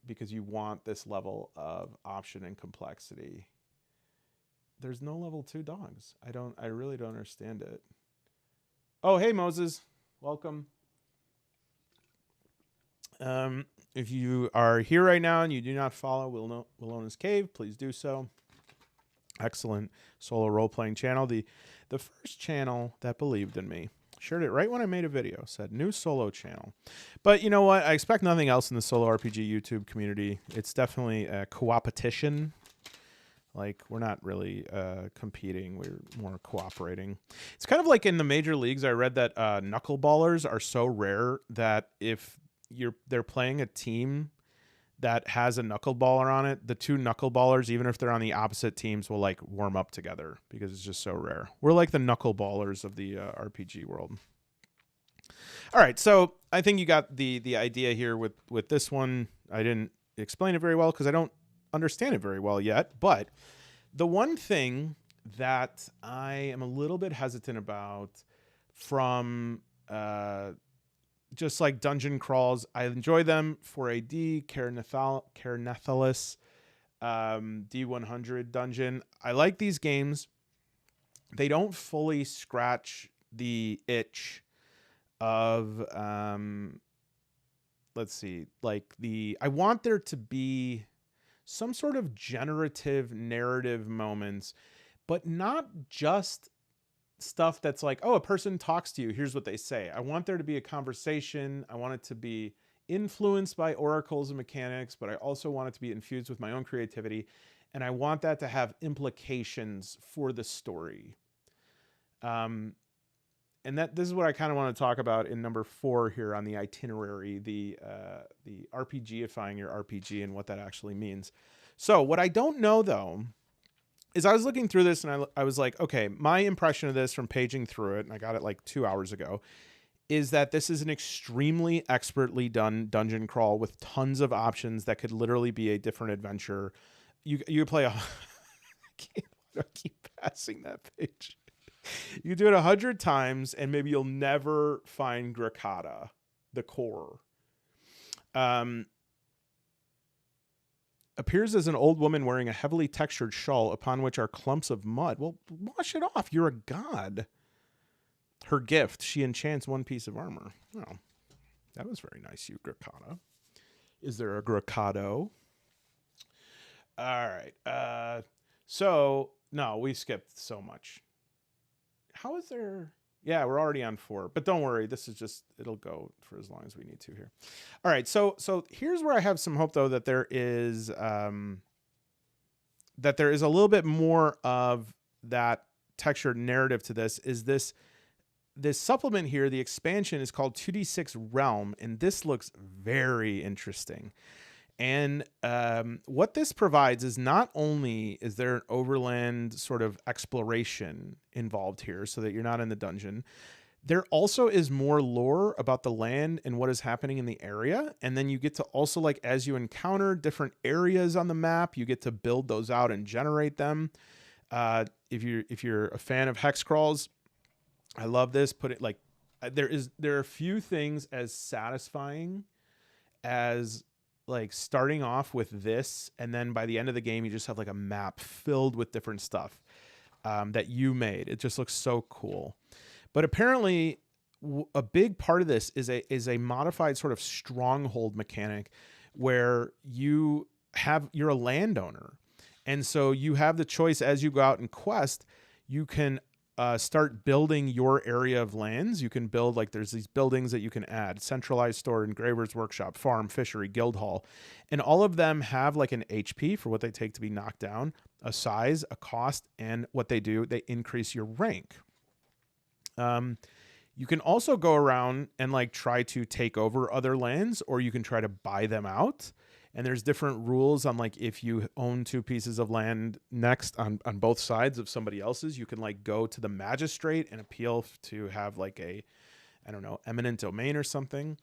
S1: Because you want this level of option and complexity. There's no level 2 dogs. I really don't understand it. Oh, hey, Moses. Welcome. If you are here right now and you do not follow Willona's Cave, please do so. Excellent solo role-playing channel. The first channel that believed in me. Shared it right when I made a video. Said new solo channel. But you know what? I expect nothing else in the solo RPG YouTube community. It's definitely a co-opetition. Like, we're not really competing. We're more cooperating. It's kind of like in the major leagues. I read that knuckleballers are so rare that if they're playing a team that has a knuckleballer on it, the 2 knuckleballers, even if they're on the opposite teams, will like warm up together because it's just so rare. We're like the knuckleballers of the RPG world. All right, so I think you got the idea here with this one. I didn't explain it very well because I don't understand it very well yet. But the one thing that I am a little bit hesitant about from just like dungeon crawls, I enjoy them for AD, Caernethalis, D100 dungeon. I like these games. They don't fully scratch the itch of, let's see, like I want there to be some sort of generative narrative moments, but not just stuff that's like, oh, a person talks to you, here's what they say. I want there to be a conversation. I want it to be influenced by oracles and mechanics, but I also want it to be infused with my own creativity. And I want that to have implications for the story. And this is what I kind of want to talk about in number 4 here on the itinerary, the RPGifying your RPG and what that actually means. So what I don't know though, is I was looking through this and I was like, okay, my impression of this from paging through it, and I got it like 2 hours ago, is that this is an extremely expertly done dungeon crawl with tons of options that could literally be a different adventure. You play I keep passing that page. You do it 100 times and maybe you'll never find Grakata, the core. Appears as an old woman wearing a heavily textured shawl upon which are clumps of mud. Well, wash it off. You're a god. Her gift, she enchants 1 piece of armor. Oh, that was very nice, you Grakata. Is there a Grakado? All right. So, no, we skipped so much. How is there... Yeah, we're already on 4, but don't worry. This is just, it'll go for as long as we need to here. All right. So here's where I have some hope though, that there is a little bit more of that textured narrative to this. Is this supplement here, the expansion is called 2D6 Realm, and this looks very interesting. And what this provides is not only is there an overland sort of exploration involved here so that you're not in the dungeon, there also is more lore about the land and what is happening in the area. And then you get to also, like, as you encounter different areas on the map, you get to build those out and generate them. If you're a fan of hex crawls, I love this. Put it like there are few things as satisfying as like starting off with this, and then by the end of the game, you just have like a map filled with different stuff that you made. It just looks so cool. But apparently, a big part of this is a modified sort of stronghold mechanic, where you're a landowner, and so you have the choice as you go out and quest. You can start building your area of lands. You can build, like, there's these buildings that you can add: centralized store, engraver's workshop, farm, fishery, guild hall, and all of them have like an HP for what they take to be knocked down, a size, a cost, and what they do, they increase your rank. You can also go around and like try to take over other lands, or you can try to buy them out. And there's different rules on, like, if you own 2 pieces of land next on both sides of somebody else's, you can like go to the magistrate and appeal to have like a, I don't know, eminent domain or something.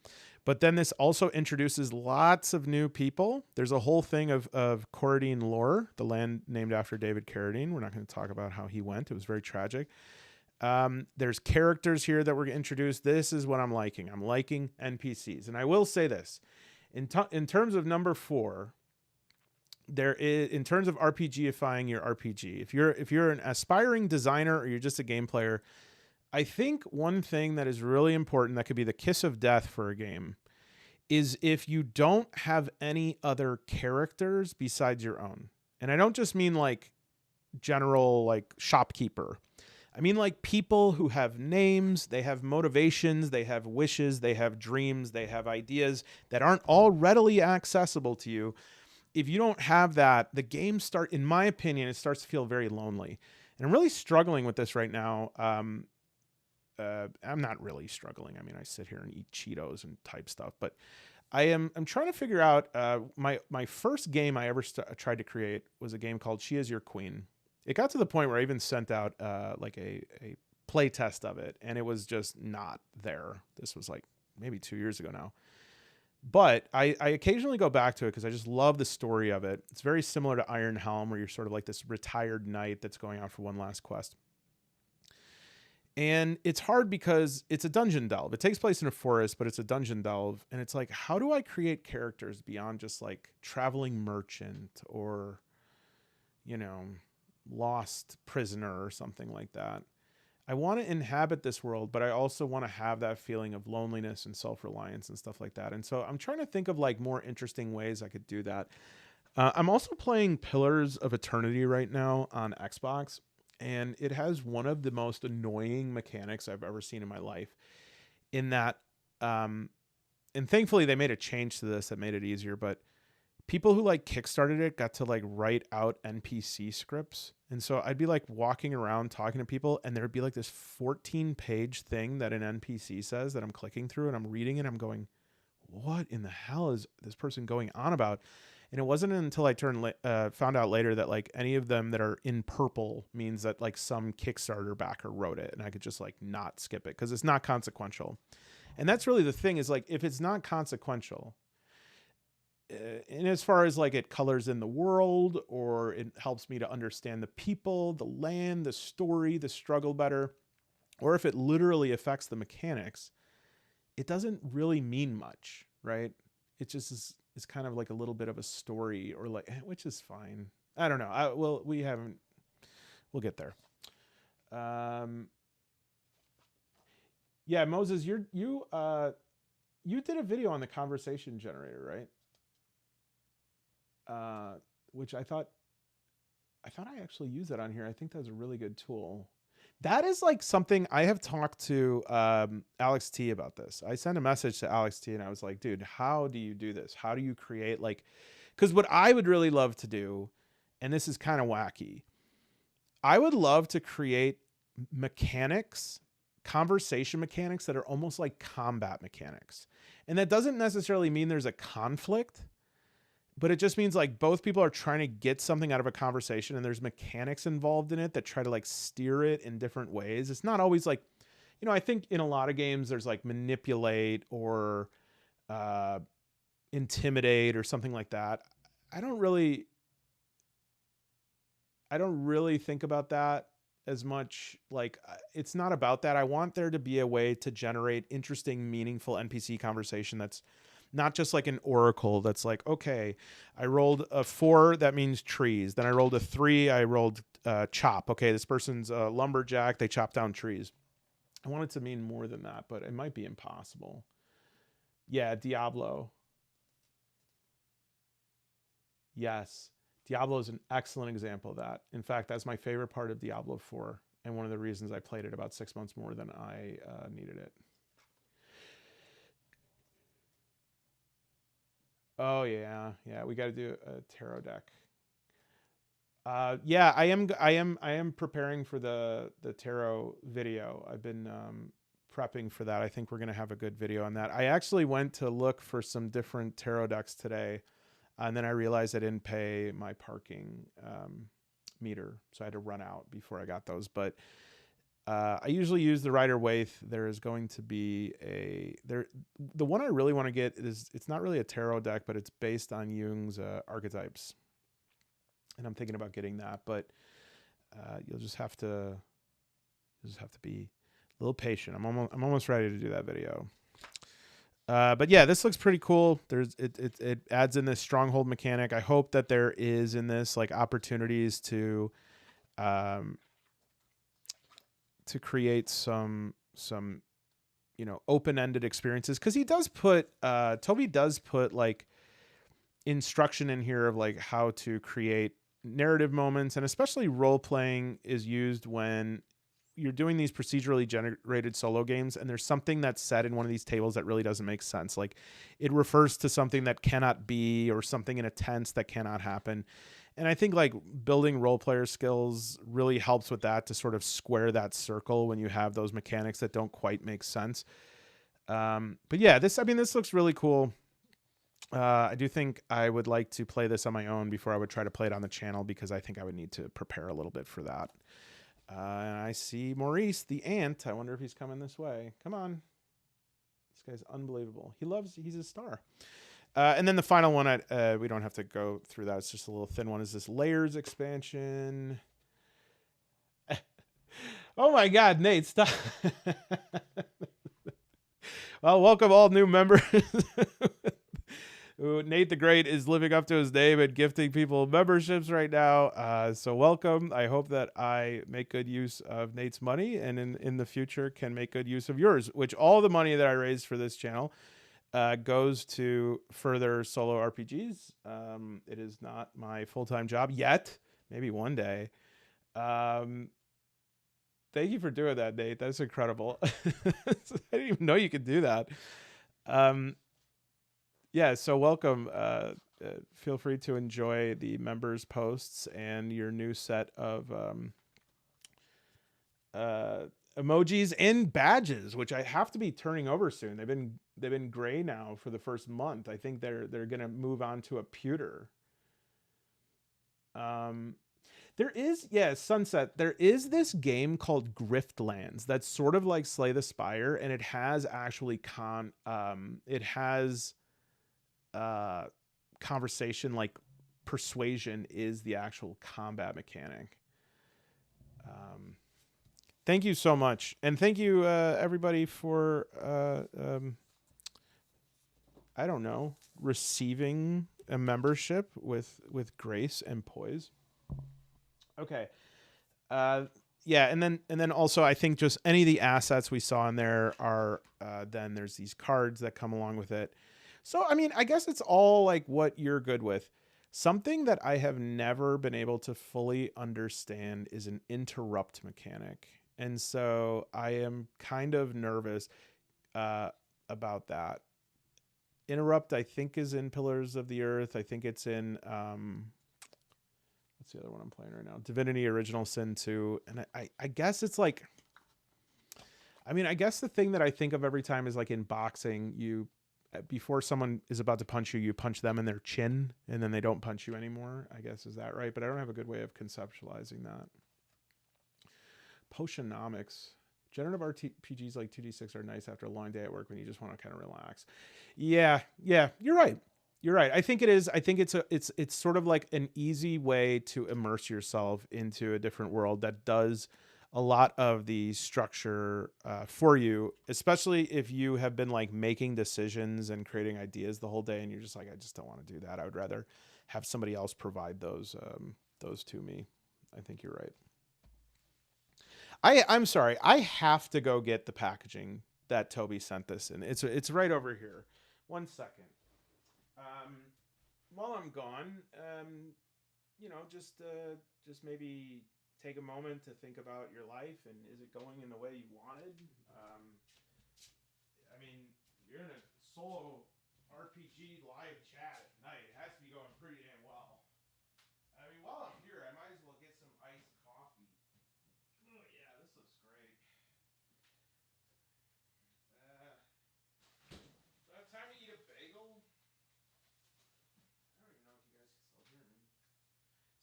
S1: But then this also introduces lots of new people. There's a whole thing of Corradine lore, the land named after David Carradine. We're not going to talk about how he went. It was very tragic. There's characters here that were introduced. This is what I'm liking. I'm liking NPCs. And I will say this. In terms of number 4, there is, in terms of RPGifying your RPG, if you're an aspiring designer or you're just a game player, I think one thing that is really important, that could be the kiss of death for a game, is if you don't have any other characters besides your own. And I don't just mean like general like shopkeeper. I mean like people who have names, they have motivations, they have wishes, they have dreams, they have ideas that aren't all readily accessible to you. If you don't have that, the game in my opinion, it starts to feel very lonely. And I'm really struggling with this right now. I'm not really struggling. I mean, I sit here and eat Cheetos and type stuff, but I'm trying to figure out, my first game I ever tried to create was a game called She Is Your Queen. It got to the point where I even sent out like a play test of it, and it was just not there. This was like maybe 2 years ago now. But I occasionally go back to it because I just love the story of it. It's very similar to Iron Helm, where you're sort of like this retired knight that's going out for one last quest. And it's hard because it's a dungeon delve. It takes place in a forest, but it's a dungeon delve. And it's like, how do I create characters beyond just like traveling merchant or, you know, lost prisoner or something like that? I want to inhabit this world, but I also want to have that feeling of loneliness and self-reliance and stuff like that. And so I'm trying to think of like more interesting ways I could do that. I'm also playing Pillars of Eternity right now on Xbox, and it has one of the most annoying mechanics I've ever seen in my life, in that, and thankfully they made a change to this that made it easier, but people who like kickstarted it got to like write out NPC scripts. And so I'd be like walking around talking to people, and there'd be like this 14-page thing that an NPC says that I'm clicking through, and I'm reading it. I'm going, what in the hell is this person going on about? And it wasn't until I found out later that like any of them that are in purple means that like some Kickstarter backer wrote it, and I could just like not skip it because it's not consequential. And that's really the thing, is like, if it's not consequential, and as far as like it colors in the world, or it helps me to understand the people, the land, the story, the struggle better, or if it literally affects the mechanics, it doesn't really mean much, right? It just is, it's kind of like a little bit of a story, or like, which is fine. I don't know. We'll get there. Yeah, Moses, you did a video on the conversation generator, right? Which I thought I actually used that on here. I think that's a really good tool. That is like something I have talked to Alex T about this. I sent a message to Alex T and I was like, dude, how do you do this? How do you create like, because what I would really love to do, and this is kind of wacky, I would love to create mechanics, conversation mechanics that are almost like combat mechanics. And that doesn't necessarily mean there's a conflict, but it just means like both people are trying to get something out of a conversation, and there's mechanics involved in it that try to like steer it in different ways. It's not always like, you know, I think in a lot of games there's like manipulate or intimidate or something like that. I don't really think about that as much. Like, it's not about that. I want there to be a way to generate interesting, meaningful NPC conversation that's not just like an oracle that's like, okay, I rolled a 4, that means trees. Then I rolled a 3, I rolled chop. Okay, this person's a lumberjack, they chop down trees. I want it to mean more than that, but it might be impossible. Yeah, Diablo. Yes. Diablo is an excellent example of that. In fact, that's my favorite part of Diablo 4, and one of the reasons I played it about 6 months more than I needed it. Oh yeah, yeah. We got to do a tarot deck. Yeah, I am preparing for the tarot video. I've been prepping for that. I think we're gonna have a good video on that. I actually went to look for some different tarot decks today, and then I realized I didn't pay my parking meter, so I had to run out before I got those. But I usually use the Rider Waite. There is going to be the one I really want to get is, it's not really a tarot deck, but it's based on Jung's archetypes, and I'm thinking about getting that. But you'll just have to be a little patient. I'm almost ready to do that video. But yeah, this looks pretty cool. It adds in this stronghold mechanic. I hope that there is in this like opportunities to create some open-ended experiences, because he does put Toby does put like instruction in here of like how to create narrative moments, and especially role playing is used when you're doing these procedurally generated solo games and there's something that's said in one of these tables that really doesn't make sense. Like it refers to something that cannot be, or something in a tense that cannot happen. And I think like building role player skills really helps with that, to sort of square that circle when you have those mechanics that don't quite make sense. But yeah, this looks really cool. I do think I would like to play this on my own before I would try to play it on the channel, because I think I would need to prepare a little bit for that. And I see Maurice the ant. I wonder if he's coming this way. Come on. This guy's unbelievable. He's a star. And then the final one, we don't have to go through that. It's just a little thin one. Is this layers expansion? Oh my God, Nate, stop. Well, welcome all new members. Nate the Great is living up to his name and gifting people memberships right now. So welcome. I hope that I make good use of Nate's money, and in the future can make good use of yours, which all the money that I raised for this channel goes to further solo RPGs. It is not my full-time job yet. Maybe one day. Thank you for doing that, Nate. That's incredible. I didn't even know you could do that. Yeah, so welcome. Feel free to enjoy the members' posts and your new set of emojis and badges, which I have to be turning over soon. They've been gray now for the first month. I think they're gonna move on to a pewter. There is, Sunset. There is this game called Griftlands that's sort of like Slay the Spire, and it has actually conversation, like persuasion is the actual combat mechanic. Thank you so much, and thank you everybody for I don't know, receiving a membership with grace and poise. Okay. Yeah, and then also I think just any of the assets we saw in there are then there's these cards that come along with it. So I mean, I guess it's all like what you're good with. Something that I have never been able to fully understand is an interrupt mechanic. And so I am kind of nervous about that. Interrupt, I think, is in Pillars of the Earth. I think it's in what's the other one I'm playing right now? Divinity Original Sin 2. And I guess it's like, I mean, I guess the thing that I think of every time is like in boxing, you, before someone is about to punch you, you punch them in their chin and then they don't punch you anymore. I guess, is that right? But I don't have a good way of conceptualizing that. Potionomics. Generative RPGs like 2D6 are nice after a long day at work when you just want to kind of relax. Yeah, you're right. You're right. I think it is. I think it's sort of like an easy way to immerse yourself into a different world that does a lot of the structure for you, especially if you have been like making decisions and creating ideas the whole day and you're just like, I just don't want to do that. I would rather have somebody else provide those to me. I think you're right. I'm sorry. I have to go get the packaging that Toby sent this in. It's right over here. 1 second. Um, while I'm gone, just maybe take a moment to think about your life and is it going in the way you wanted? I mean, you're in a solo RPG live chat at night. It has to be going pretty damn well. I mean, while I'm here, I might as well get some iced coffee. Oh yeah, this looks great. Do I have time to eat a bagel? I don't even know if you guys can still hear me.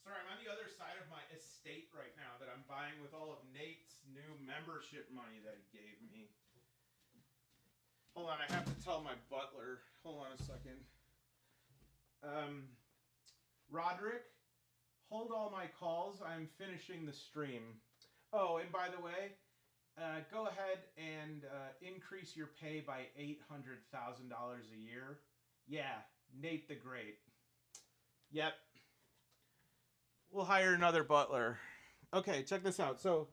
S1: Sorry, I'm on the other side of my estate right now that I'm buying with all of Nate's new membership money that he gave me. Hold on, I have to tell my butler. Hold on a second. Roderick, hold all my calls. I'm finishing the stream. Oh, and by the way, go ahead and increase your pay by $800,000 a year. Yeah, Nate the Great. Yep. We'll hire another butler. Okay, check this out. So,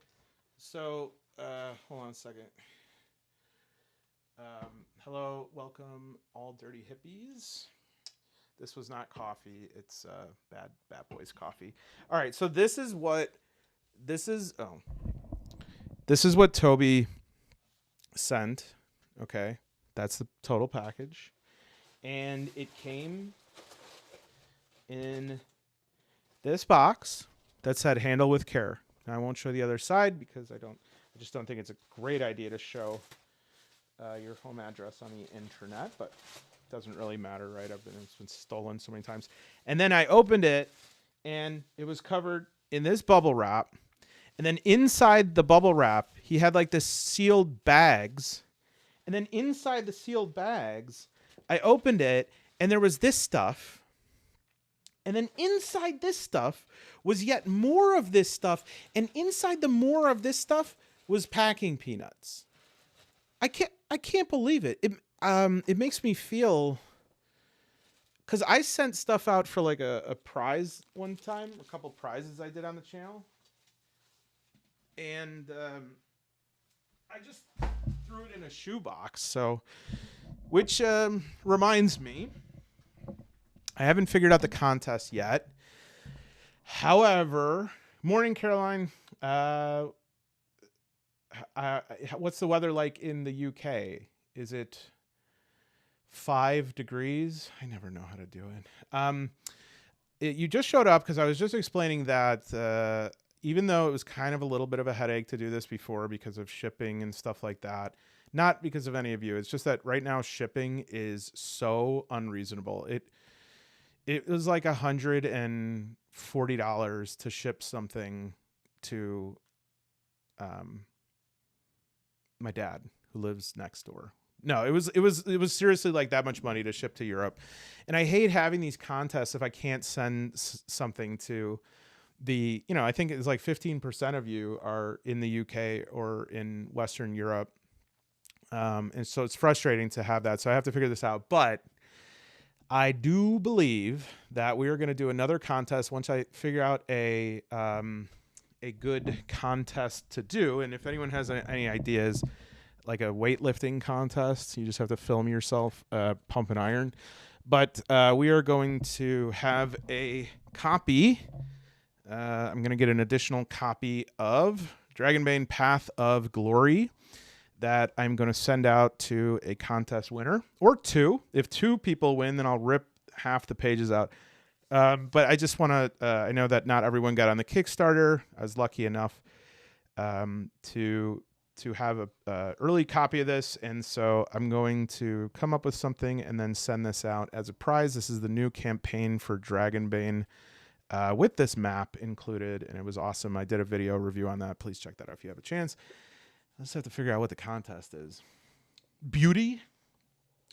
S1: hold on a second. Hello, welcome, all dirty hippies. This was not coffee. It's bad boys coffee. All right, so this is what Toby sent. Okay, that's the total package, and it came in this box that said "Handle with care." Now, I won't show the other side because I just don't think it's a great idea to show your home address on the internet, but it doesn't really matter, right? It's been stolen so many times. And then I opened it, and it was covered in this bubble wrap. And then inside the bubble wrap, he had like this sealed bags. And then inside the sealed bags, I opened it, and there was this stuff. And then inside this stuff was yet more of this stuff. And inside the more of this stuff was packing peanuts. I can't believe it. It makes me feel, because I sent stuff out for like a prize one time, a couple prizes I did on the channel, and I just threw it in a shoebox. So, which reminds me, I haven't figured out the contest yet. However, morning, Caroline. What's the weather like in the UK? Is it 5 degrees? I never know how to do it. You just showed up because I was just explaining that even though it was kind of a little bit of a headache to do this before because of shipping and stuff like that, not because of any of you, it's just that right now shipping is so unreasonable. It was like $140 to ship something to my dad who lives next door. No, it was seriously like that much money to ship to Europe. And I hate having these contests if I can't send something to the, I think it's like 15% of you are in the UK or in Western Europe. And so it's frustrating to have that. So I have to figure this out. But I do believe that we are going to do another contest once I figure out a good contest to do. And if anyone has any ideas, like a weightlifting contest, you just have to film yourself pump and iron. But we are going to have a copy. I'm going to get an additional copy of Dragonbane Path of Glory that I'm going to send out to a contest winner, or two. If 2 people win, then I'll rip half the pages out. But I just want to, I know that not everyone got on the Kickstarter. I was lucky enough to have a early copy of this. And so I'm going to come up with something and then send this out as a prize. This is the new campaign for Dragonbane with this map included. And it was awesome. I did a video review on that. Please check that out if you have a chance. I just have to figure out what the contest is. Beauty?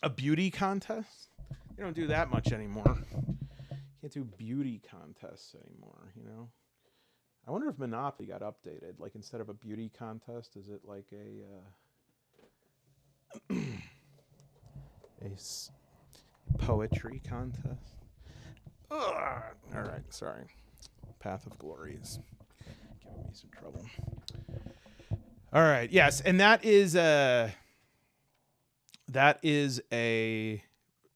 S1: A beauty contest? They don't do that much anymore. Can't do beauty contests anymore, I wonder if Monopoly got updated. Like, instead of a beauty contest, is it like a poetry contest? Ugh. All right, sorry. Path of Glory is giving me some trouble. All right. Yes, and that is a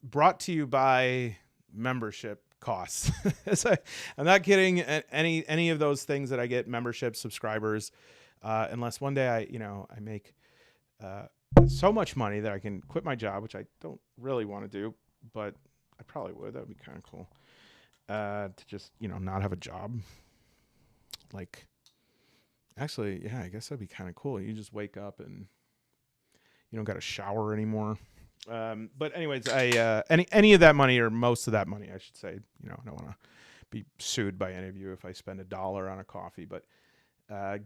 S1: brought to you by membership costs. So I'm not getting any of those things that I get membership subscribers, unless one day I make so much money that I can quit my job, which I don't really want to do, but I probably would. That would be kind of cool. To just, not have a job. Like, actually, yeah, I guess that'd be kind of cool. You just wake up and you don't got to shower anymore. But anyways, any of that money, or most of that money, I should say, I don't want to be sued by any of you if I spend $1 on a coffee, but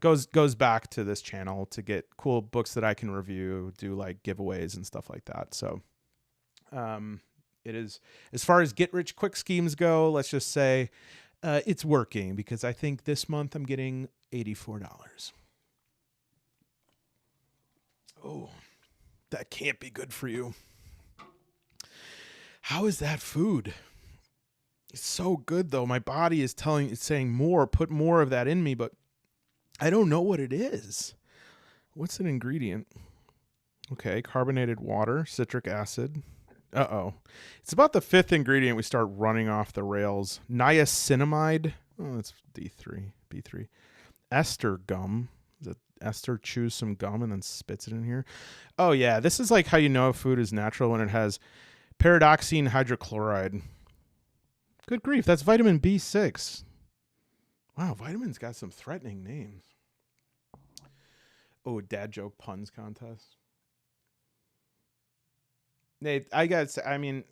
S1: goes back to this channel to get cool books that I can review, do like giveaways and stuff like that. So, it is, as far as get rich quick schemes go, let's just say, it's working, because I think this month I'm getting $84. Oh, that can't be good for you. How is that food? It's so good though. My body is saying more, put more of that in me, but I don't know what it is. What's an ingredient? Okay, carbonated water, citric acid. Uh-oh. It's about the 5th ingredient we start running off the rails. Niacinamide. Oh, that's B3. Ester gum. Is it Ester chews some gum and then spits it in here? Oh, yeah. This is like how you know if food is natural, when it has pyridoxine hydrochloride. Good grief. That's vitamin B6. Wow, vitamins got some threatening names. Oh, dad joke puns contest. Nate, I don't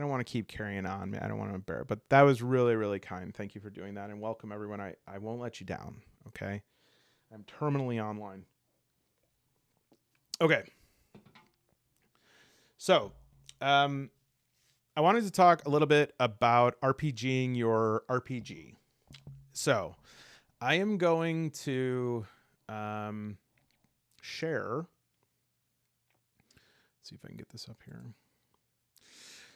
S1: want to keep carrying on, man. I don't want to embarrass, but that was really, really kind. Thank you for doing that, and welcome everyone. I won't let you down. Okay. I'm terminally online. Okay. So, I wanted to talk a little bit about RPGing your RPG. So, I am going to share. See if I can get this up here.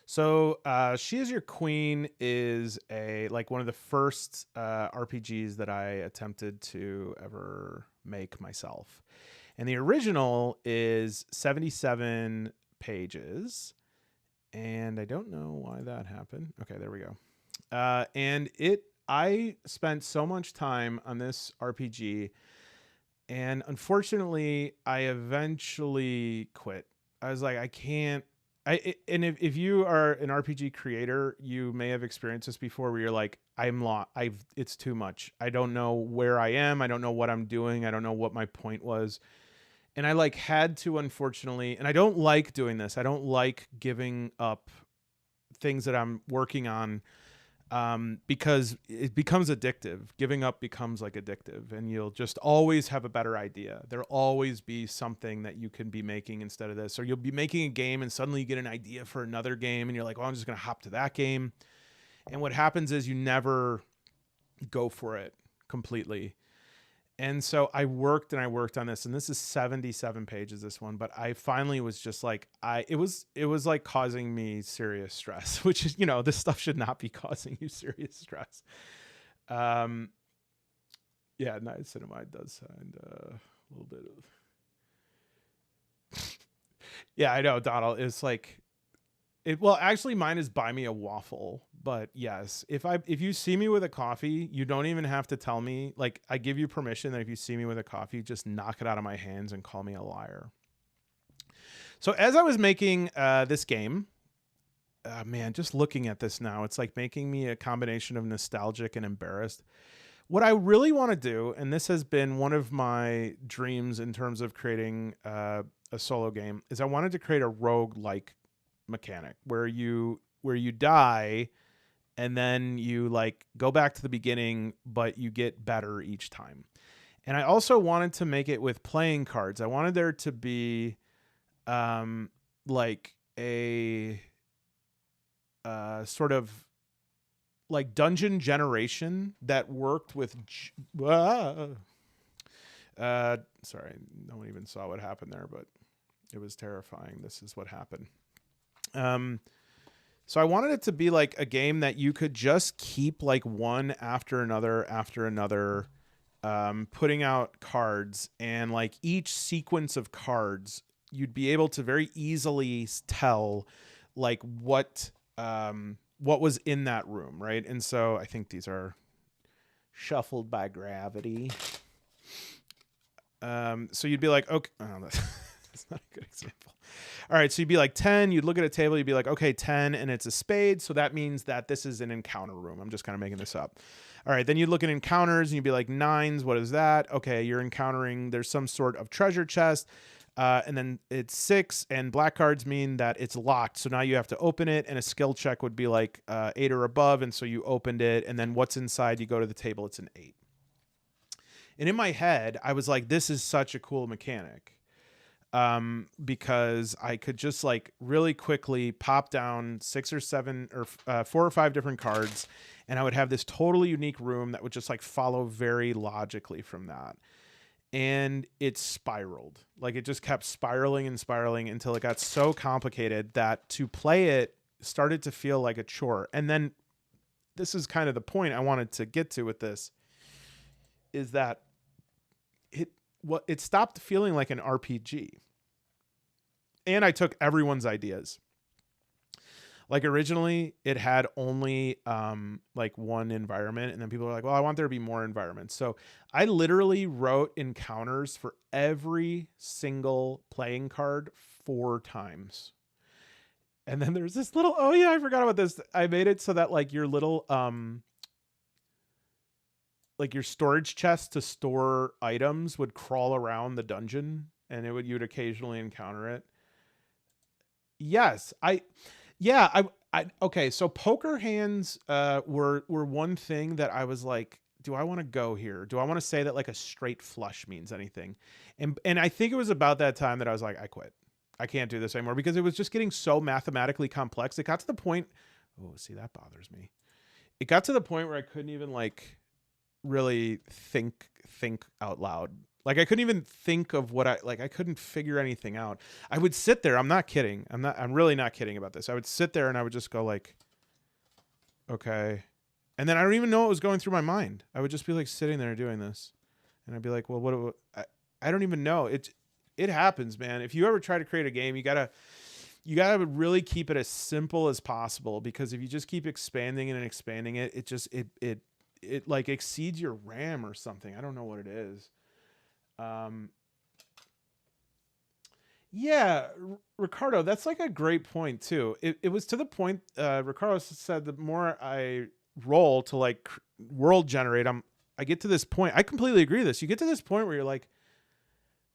S1: So, She Is Your Queen is one of the first RPGs that I attempted to ever make myself. And the original is 77 pages. And I don't know why that happened. Okay, there we go. I spent so much time on this RPG, and unfortunately, I eventually quit. I was like, I can't. If you are an RPG creator, you may have experienced this before, where you're like, I'm lost. It's too much. I don't know where I am. I don't know what I'm doing. I don't know what my point was. And I had to, unfortunately, and I don't like doing this. I don't like giving up things that I'm working on, because it becomes addictive. Giving up becomes addictive, and you'll just always have a better idea. There'll always be something that you can be making instead of this, or you'll be making a game and suddenly you get an idea for another game and you're like, well, I'm just going to hop to that game. And what happens is you never go for it completely. And so I worked on this, and this is 77 pages, this one, but I finally was just it was causing me serious stress, which is, this stuff should not be causing you serious stress. Yeah, niacinamide does sound a little bit of, yeah, I know, Donald. It's well, actually mine is buy me a waffle, but yes, if you see me with a coffee, you don't even have to tell me. I give you permission that if you see me with a coffee, just knock it out of my hands and call me a liar. So as I was making this game, man, just looking at this now, it's making me a combination of nostalgic and embarrassed. What I really want to do, and this has been one of my dreams in terms of creating a solo game, is I wanted to create a rogue-like mechanic where you die and then you go back to the beginning, but you get better each time. And I also wanted to make it with playing cards. I wanted there to be a sort of dungeon generation that worked with sorry, no one even saw what happened there, but it was terrifying. This is what happened. So I wanted it to be a game that you could just keep one after another, putting out cards, and like each sequence of cards, you'd be able to very easily tell like what was in that room, right? And so I think these are shuffled by gravity. So you'd be like, okay, oh, that's not a good example. All right, so you'd be like 10, you'd look at a table, you'd be like, okay, 10, and it's a spade, so that means that this is an encounter room. I'm just kind of making this up. All right, then you'd look at encounters, and you'd be like, 9s, what is that? Okay, you're encountering, there's some sort of treasure chest, and then it's 6, and black cards mean that it's locked, so now you have to open it, and a skill check would be like 8 or above, and so you opened it, and then what's inside, you go to the table, it's an 8. And in my head, I was like, this is such a cool mechanic. Because I could just like really quickly pop down 6 or 7 or 4 or 5 different cards, and I would have this totally unique room that would just like follow very logically from that. And it spiraled. Like it just kept spiraling and spiraling until it got so complicated that to play it started to feel like a chore. And then this is kind of the point I wanted to get to with this, is that it stopped feeling like an RPG. And I took everyone's ideas. Like originally it had only like one environment, and then people were like, well, I want there to be more environments. So I literally wrote encounters for every single playing card 4 times. And then there's this little, oh yeah, I forgot about this. I made it so that like your little like your storage chest to store items would crawl around the dungeon, and you'd occasionally encounter it. Yes, okay. So poker hands were one thing that I was like, do I want to go here? Do I want to say that like a straight flush means anything? And I think it was about that time that I was like, I quit. I can't do this anymore, because it was just getting so mathematically complex. It got to the point, oh, see, that bothers me. It got to the point where I couldn't even like really think out loud. Like I couldn't even think of what I couldn't figure anything out. I would sit there. I'm not kidding. I'm really not kidding about this. I would sit there and I would just go like, okay. And then I don't even know what was going through my mind. I would just be like sitting there doing this. And I'd be like, well, I don't even know. It happens, man. If you ever try to create a game, you gotta really keep it as simple as possible, because if you just keep expanding it and expanding it, it like exceeds your RAM or something. I don't know what it is. Yeah, Ricardo, that's like a great point too. It was to the point, Ricardo said the more I roll to like world generate, I get to this point. I completely agree with this. You get to this point where you're like,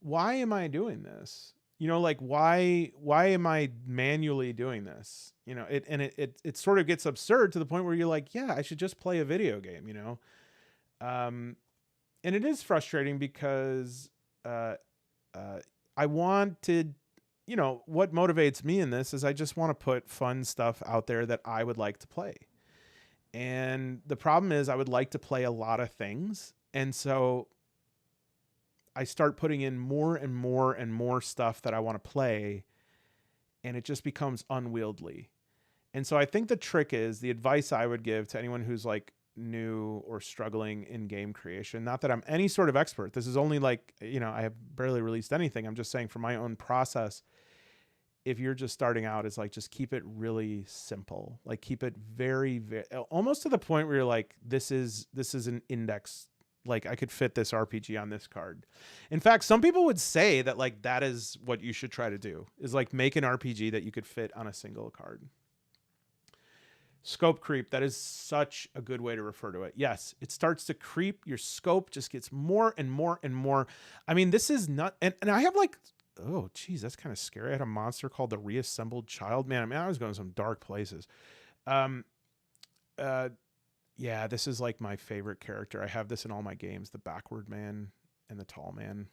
S1: why am I doing this? You know, like why am I manually doing this? You know, it sort of gets absurd to the point where you're like, yeah, I should just play a video game, you know? And it is frustrating because I wanted, you know, what motivates me in this is I just want to put fun stuff out there that I would like to play. And the problem is I would like to play a lot of things. And so I start putting in more and more and more stuff that I want to play, and it just becomes unwieldy. And so I think the trick is, the advice I would give to anyone who's like new or struggling in game creation, not that I'm any sort of expert. This is only like, you know, I have barely released anything. I'm just saying for my own process, if you're just starting out, is like, just keep it really simple. Like keep it very, very, almost to the point where you're like, this is an index. Like I could fit this RPG on this card. In fact, some people would say that like, that is what you should try to do, is like make an RPG that you could fit on a single card. Scope creep. That is such a good way to refer to it. Yes, it starts to creep. Your scope just gets more and more and more. I mean, this is not, and I have like, oh geez, that's kind of scary. I had a monster called the Reassembled Child. Man, I mean, I was going some dark places. Yeah, this is like my favorite character. I have this in all my games, the Backward Man and the Tall Man.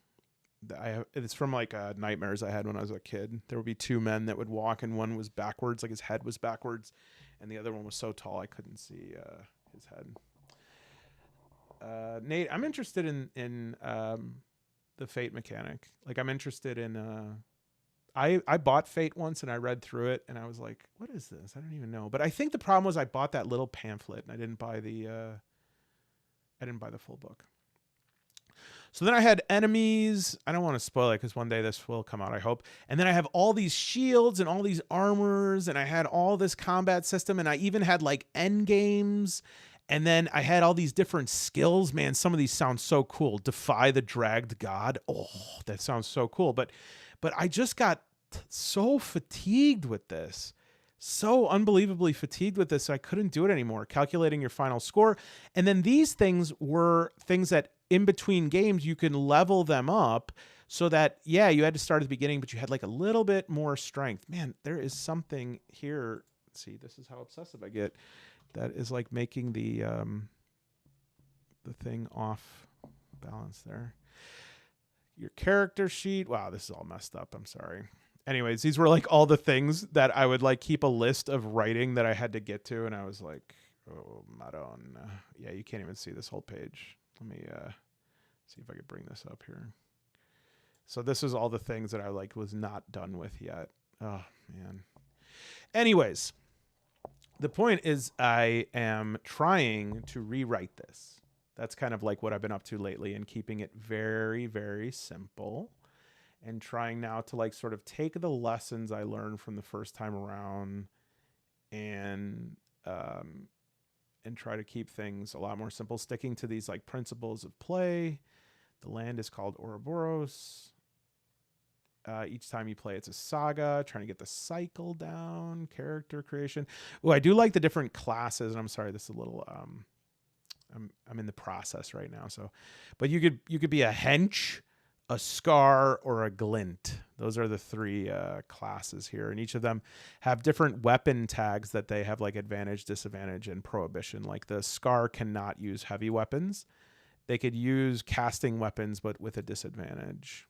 S1: It's from like nightmares I had when I was a kid. There would be 2 men that would walk, and one was backwards, like his head was backwards, and the other one was so tall I couldn't see his head. Nate, I'm interested in the Fate mechanic. Like I'm interested in I bought Fate once and I read through it and I was like, what is this? I don't even know. But I think the problem was I bought that little pamphlet and I didn't buy the full book. So then I had enemies. I don't want to spoil it because one day this will come out, I hope. And then I have all these shields and all these armors, and I had all this combat system, and I even had like end games. And then I had all these different skills. Man, some of these sound so cool. Defy the dragged god. Oh, that sounds so cool. But I just got so fatigued with this. So unbelievably fatigued with this, so I couldn't do it anymore. Calculating your final score. And then these things were things that in between games, you can level them up so that, yeah, you had to start at the beginning, but you had like a little bit more strength. Man, there is something here. Let's see, this is how obsessive I get. That is like making the thing off balance there. Your character sheet. Wow, this is all messed up. I'm sorry. Anyways, these were like all the things that I would like keep a list of writing that I had to get to. And I was like, oh, Madonna. Yeah, you can't even see this whole page. Let me see if I could bring this up here. So this is all the things that I like was not done with yet. Oh, man. Anyways, the point is I am trying to rewrite this. That's kind of like what I've been up to lately, and keeping it very, very simple. And trying now to like sort of take the lessons I learned from the first time around and try to keep things a lot more simple, sticking to these like principles of play. The land is called Ouroboros. Each time you play, it's a saga, trying to get the cycle down, character creation. Oh, I do like the different classes. And I'm sorry, this is a little, I'm in the process right now. So, but you could be a hench, a scar, or a glint. Those are the three classes here, and each of them have different weapon tags that they have like advantage, disadvantage, and prohibition. Like the scar cannot use heavy weapons. They could use casting weapons, but with a disadvantage.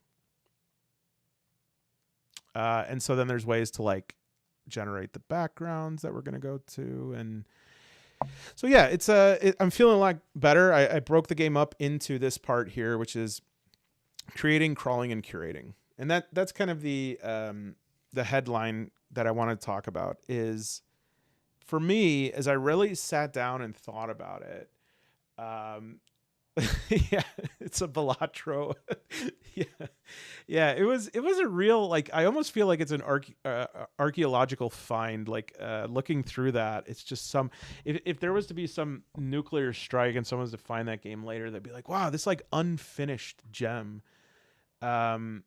S1: And so then there's ways to like generate the backgrounds that we're going to go to. And so, yeah, I'm feeling a lot better. I broke the game up into this part here, which is creating, crawling, and curating. And that's kind of the headline that I want to talk about. Is for me, as I really sat down and thought about it, yeah, it's a Balatro. yeah, it was a real, like, I almost feel like it's an archaeological find. Like looking through that, it's just if there was to be some nuclear strike and someone was to find that game later, they'd be like, wow, this like unfinished gem. But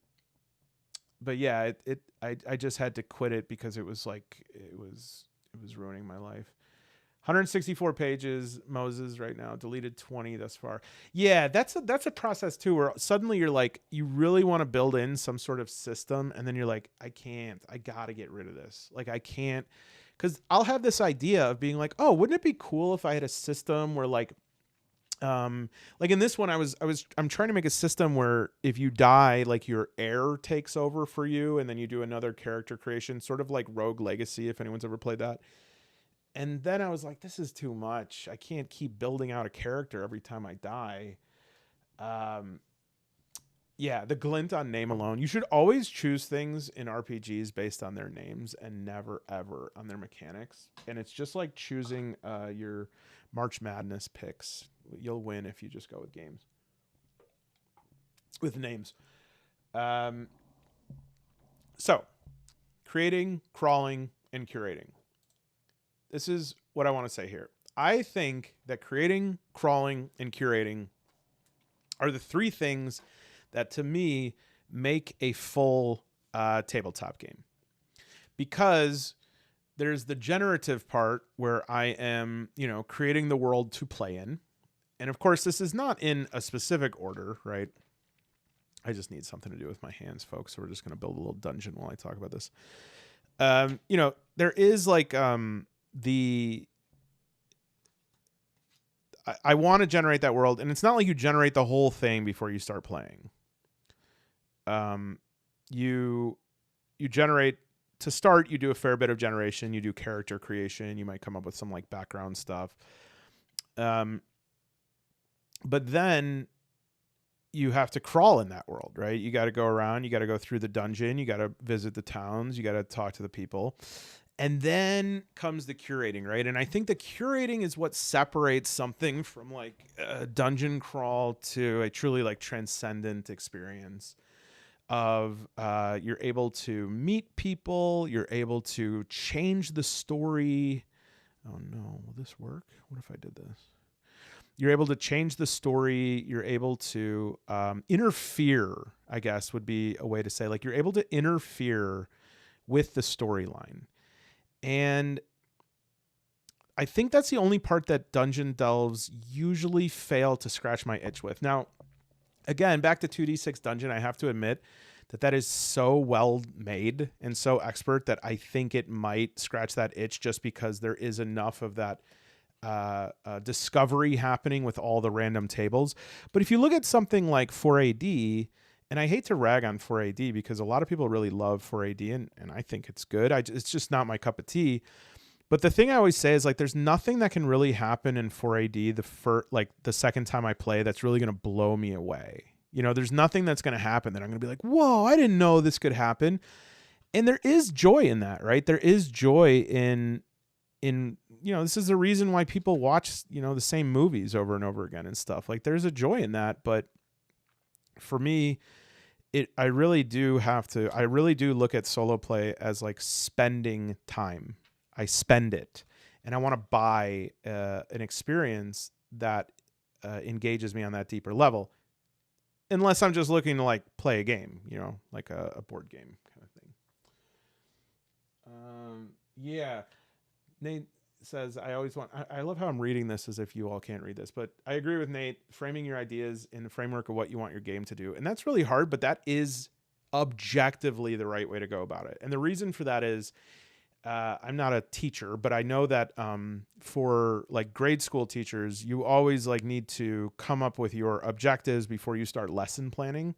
S1: yeah, I just had to quit it because it was like, it was ruining my life. 164 pages, Moses right now, deleted 20 thus far. Yeah, that's a process too, where suddenly you're like, you really want to build in some sort of system, and then you're like, I gotta get rid of this. Like I can't, because I'll have this idea of being like, oh, wouldn't it be cool if I had a system where like in this one, I'm trying to make a system where if you die, like your heir takes over for you, and then you do another character creation, sort of like Rogue Legacy, if anyone's ever played that. And then I was like, this is too much. I can't keep building out a character every time I die. Yeah, the glint on name alone. You should always choose things in RPGs based on their names and never, ever on their mechanics. And it's just like choosing your March Madness picks. You'll win if you just go with games. With names. So, creating, crawling, and curating. This is what I want to say here. I think that creating, crawling, and curating are the three things that, to me, make a full tabletop game. Because there's the generative part where I am, creating the world to play in. And of course, this is not in a specific order, right? I just need something to do with my hands, folks. So we're just going to build a little dungeon while I talk about this. There is like I want to generate that world, and it's not like you generate the whole thing before you start playing. You generate to start. You do a fair bit of generation. You do character creation. You might come up with some like background stuff. But then you have to crawl in that world, right? You got to go around. You got to go through the dungeon. You got to visit the towns. You got to talk to the people. And then comes the curating, right? And I think the curating is what separates something from like a dungeon crawl to a truly like transcendent experience of you're able to meet people, you're able to change the story. Oh no, will this work? What if I did this? You're able to change the story. You're able to interfere, I guess would be a way to say, like, you're able to interfere with the storyline. And I think that's the only part that dungeon delves usually fail to scratch my itch with. Now, again, back to 2D6 Dungeon, I have to admit that is so well made and so expert that I think it might scratch that itch just because there is enough of that discovery happening with all the random tables. But if you look at something like 4AD, and I hate to rag on 4AD because a lot of people really love 4AD and I think it's good. It's just not my cup of tea. But the thing I always say is like, there's nothing that can really happen in 4AD the second time I play that's really going to blow me away. You know, there's nothing that's going to happen that I'm going to be like, whoa, I didn't know this could happen. And there is joy in that, right? There is joy in, you know, this is the reason why people watch, you know, the same movies over and over again and stuff. Like there's a joy in that. But for me, I really do look at solo play as like spending time. I spend it and I want to buy an experience that engages me on that deeper level. Unless I'm just looking to like play a game, you know, like a board game kind of thing. Yeah. Nate says, I love how I'm reading this as if you all can't read this, but I agree with Nate, framing your ideas in the framework of what you want your game to do. And that's really hard, but that is objectively the right way to go about it. And the reason for that is I'm not a teacher, but I know that for like grade school teachers, you always like need to come up with your objectives before you start lesson planning.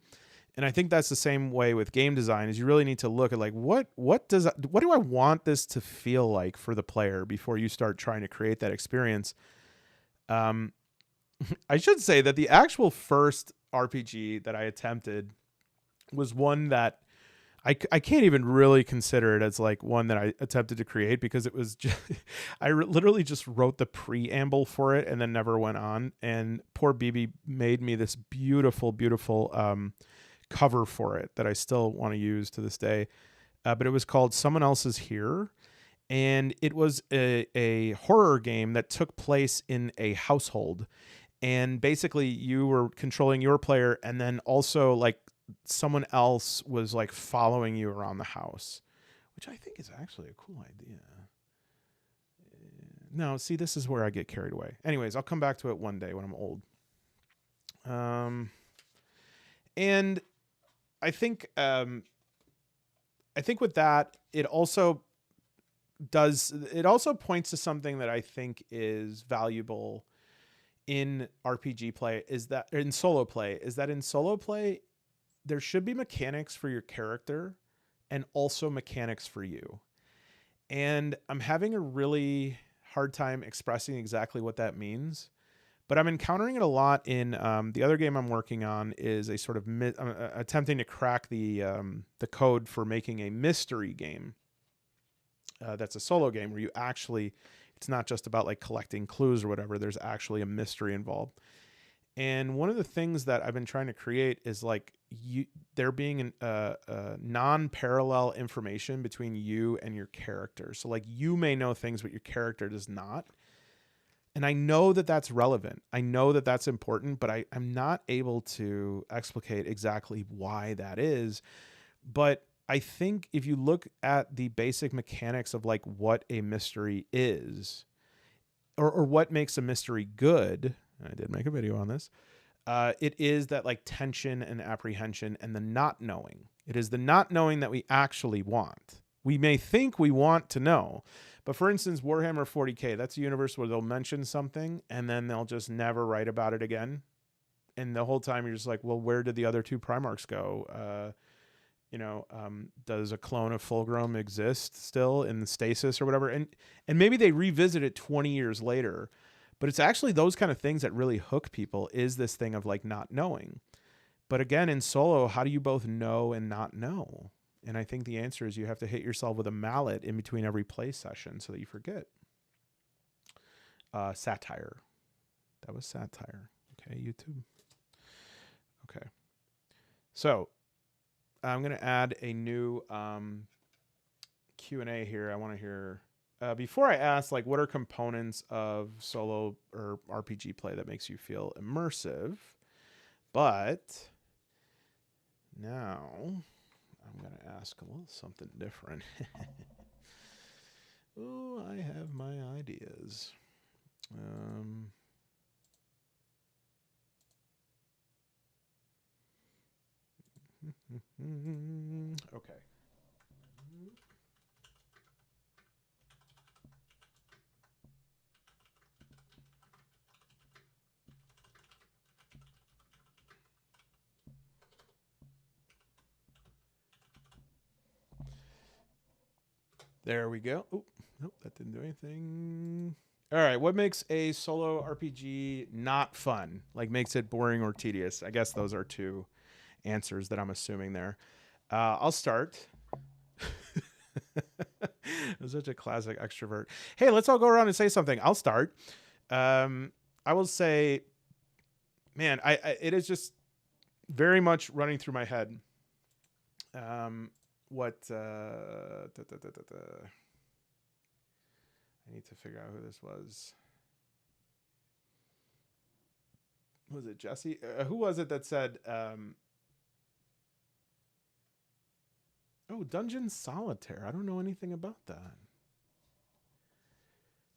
S1: And I think that's the same way with game design is you really need to look at like, what do I want this to feel like for the player before you start trying to create that experience. I should say that the actual first RPG that I attempted was one that I can't even really consider it as like one that I attempted to create because it was just, literally just wrote the preamble for it and then never went on. And poor BB made me this beautiful, beautiful, cover for it that I still want to use to this day. But it was called Someone Else Is Here. And it was a horror game that took place in a household. And basically you were controlling your player and then also like someone else was like following you around the house, which I think is actually a cool idea. No, see, this is where I get carried away. Anyways, I'll come back to it one day when I'm old. And I think with that, it also points to something that I think is valuable in RPG play is that in solo play, there should be mechanics for your character and also mechanics for you. And I'm having a really hard time expressing exactly what that means. But I'm encountering it a lot in the other game I'm working on is a sort of attempting to crack the code for making a mystery game. That's a solo game where you actually, it's not just about like collecting clues or whatever. There's actually a mystery involved. And one of the things that I've been trying to create is like there being a non-parallel information between you and your character. So like you may know things, but your character does not. And I know that that's relevant. I know that that's important, but I'm not able to explicate exactly why that is. But I think if you look at the basic mechanics of like what a mystery is or what makes a mystery good, I did make a video on this. It is that like tension and apprehension and the not knowing. It is the not knowing that we actually want. We may think we want to know. But for instance, Warhammer 40K, that's a universe where they'll mention something and then they'll just never write about it again. And the whole time you're just like, well, where did the other two Primarchs go? Does a clone of Fulgrim exist still in the stasis or whatever? And maybe they revisit it 20 years later. But it's actually those kind of things that really hook people is this thing of like not knowing. But again, in solo, how do you both know and not know? And I think the answer is you have to hit yourself with a mallet in between every play session so that you forget. Satire. That was satire. Okay, YouTube. Okay. So I'm going to add a new Q&A here. I want to hear, before I ask, like, what are components of solo or RPG play that makes you feel immersive? But now I'm going to ask a little something different. Oh, I have my ideas. Okay. There we go. Oh, nope, that didn't do anything. All right, what makes a solo RPG not fun? Like makes it boring or tedious? I guess those are two answers that I'm assuming there. I'll start. I'm such a classic extrovert. Hey, let's all go around and say something. I'll start. I will say, man, I it is just very much running through my head. What I need to figure out who this was. Was it Jesse? Who was it that said, oh, Dungeon Solitaire. I don't know anything about that.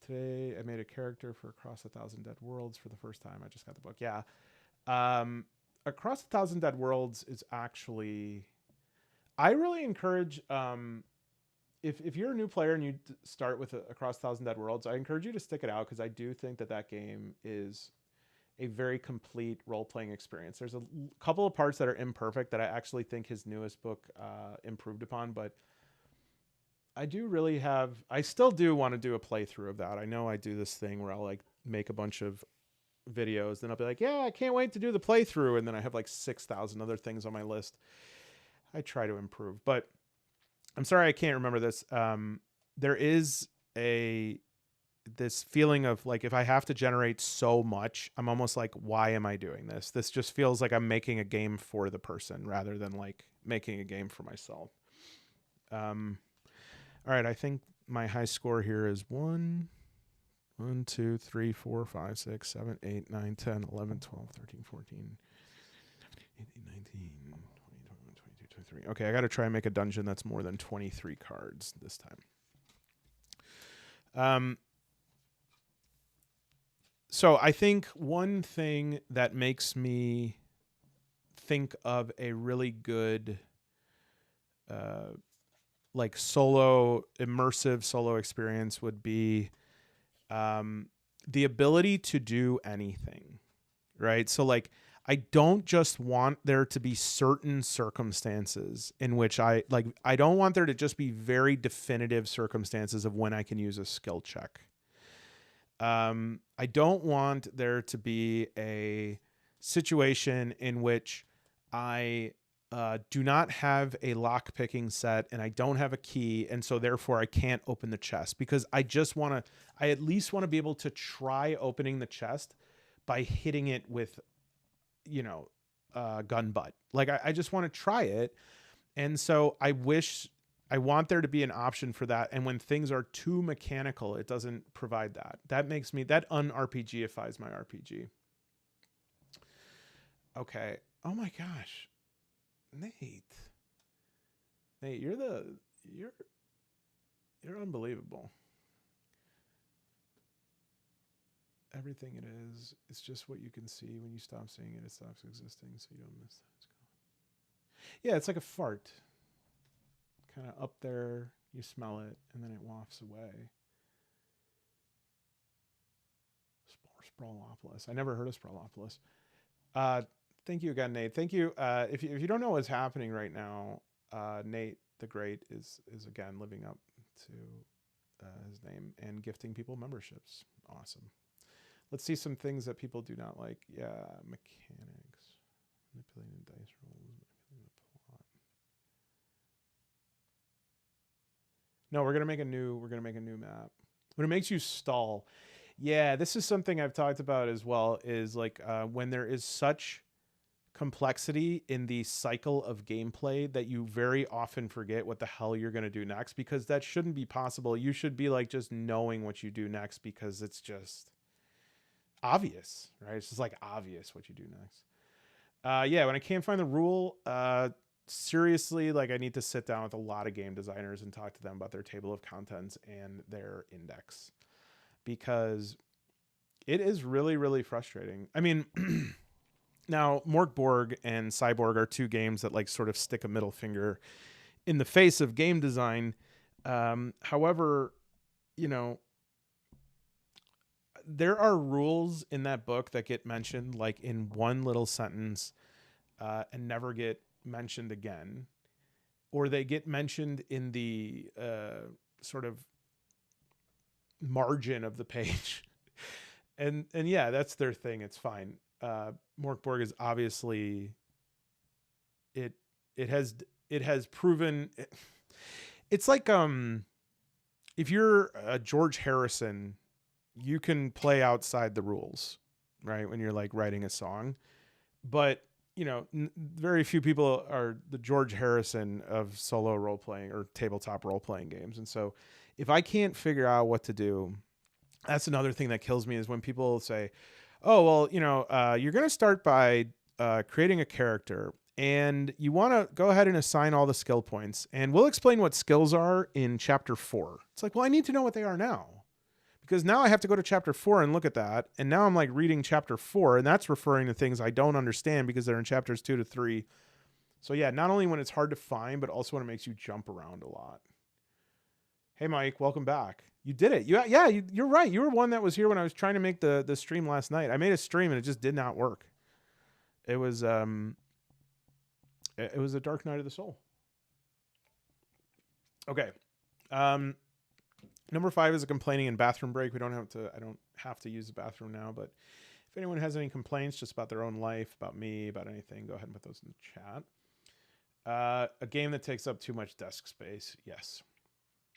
S1: Today, I made a character for Across a Thousand Dead Worlds for the first time. I just got the book. Yeah. Across a Thousand Dead Worlds is actually... I really encourage... If you're a new player and you start with Across a Thousand Dead Worlds, I encourage you to stick it out because I do think that that game is a very complete role-playing experience. There's a couple of parts that are imperfect that I actually think his newest book improved upon, but I still do want to do a playthrough of that. I know I do this thing where I'll like make a bunch of videos, then I'll be like, yeah, I can't wait to do the playthrough, and then I have like 6,000 other things on my list. I try to improve, but I'm sorry I can't remember this. There is this feeling of like, if I have to generate so much, I'm almost like, why am I doing this? This just feels like I'm making a game for the person rather than like making a game for myself. All right. I think my high score here is 1, 2, 3, 4, 5, 6, 7, 8, 9, 10, 11, 12, 13, 14, 18, 19, 20, 21, 22, 23. Okay. I got to try and make a dungeon that's more than 23 cards this time. So I think one thing that makes me think of a really good, like immersive solo experience would be the ability to do anything, right? So like, I don't just want there to be certain circumstances in which I don't want there to just be very definitive circumstances of when I can use a skill check. I don't want there to be a situation in which I do not have a lock picking set and I don't have a key, and so therefore I can't open the chest, because I at least want to be able to try opening the chest by hitting it with, gun butt. Like I just want to try it. And so I want there to be an option for that. And when things are too mechanical, it doesn't provide that. That un-RPGifies my RPG. Okay. Oh my gosh. Nate, you're unbelievable. Everything it is, it's just what you can see. When you stop seeing it, it stops existing, so you don't miss that. It's gone. Yeah, it's like a fart. Kind of up there, you smell it, and then it wafts away. Sprawlopolis. I never heard of Sprawlopolis. Thank you again, Nate. Thank you. If you don't know what's happening right now, Nate the Great is again living up to his name and gifting people memberships. Awesome. Let's see some things that people do not like. Yeah, mechanics, manipulating dice rolls, manipulating the plot. No, we're gonna make a new map. When it makes you stall, yeah, this is something I've talked about as well. Is like when there is such complexity in the cycle of gameplay that you very often forget what the hell you're gonna do next, because that shouldn't be possible. You should be like just knowing what you do next because it's just obvious, right? It's just like obvious what you do next. Yeah, when I can't find the rule, seriously, like I need to sit down with a lot of game designers and talk to them about their table of contents and their index, because it is really, really frustrating. I mean, now Morkborg and Cyborg are two games that like sort of stick a middle finger in the face of game design. However, you know, there are rules in that book that get mentioned like in one little sentence and never get mentioned again, or they get mentioned in the sort of margin of the page. and yeah, that's their thing. It's fine. Morkborg is obviously it has proven it's like if you're George Harrison, you can play outside the rules, right? When you're like writing a song, but you know, very few people are the George Harrison of solo role playing or tabletop role playing games. And so if I can't figure out what to do, that's another thing that kills me, is when people say, oh, well, you know, you're going to start by creating a character and you want to go ahead and assign all the skill points, and we'll explain what skills are in chapter 4. It's like, well, I need to know what they are now, because now I have to go to chapter 4 and look at that. And now I'm like reading chapter 4, and that's referring to things I don't understand because they're in chapters 2 to 3. So yeah, not only when it's hard to find, but also when it makes you jump around a lot. Hey, Mike, welcome back. You did it. You're right. You were one that was here when I was trying to make the stream last night. I made a stream and it just did not work. It was a dark night of the soul. Okay. Number 5 is a complaining and bathroom break. I don't have to use the bathroom now, but if anyone has any complaints just about their own life, about me, about anything, go ahead and put those in the chat. A game that takes up too much desk space. Yes.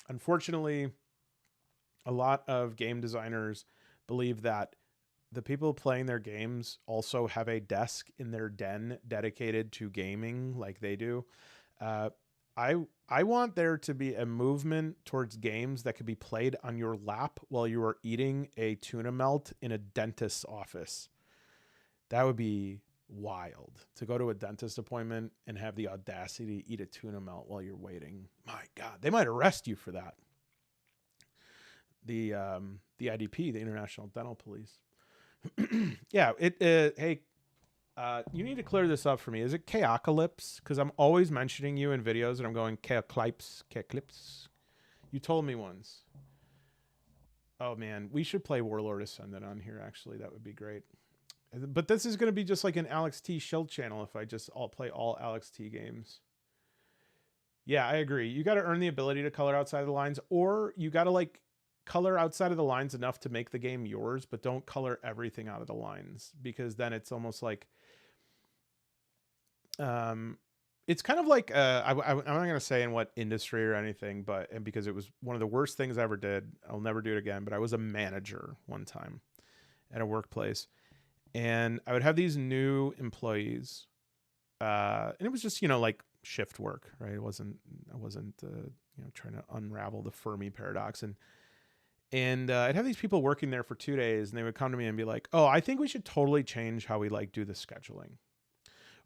S1: Unfortunately, a lot of game designers believe that the people playing their games also have a desk in their den dedicated to gaming like they do. I want there to be a movement towards games that could be played on your lap while you are eating a tuna melt in a dentist's office. That would be wild, to go to a dentist appointment and have the audacity to eat a tuna melt while you're waiting. My God, they might arrest you for that. The IDP, the International Dental Police. Yeah, hey, you need to clear this up for me. Is it Chaocalypse? Because I'm always mentioning you in videos and I'm going Chaoclips. You told me once. Oh man, we should play Warlord Ascendant on here. Actually, that would be great. But this is going to be just like an Alex T Shield channel if I just play all Alex T games. Yeah, I agree. You got to earn the ability to color outside of the lines, or you got to like color outside of the lines enough to make the game yours, but don't color everything out of the lines, because then it's almost like it's kind of like I'm not going to say in what industry or anything, but and because it was one of the worst things I ever did. I'll never do it again, but I was a manager one time at a workplace, and I would have these new employees, and it was just, you know, like shift work, right? I wasn't you know, trying to unravel the Fermi paradox, and I'd have these people working there for 2 days, and they would come to me and be like, "Oh, I think we should totally change how we like do the scheduling,"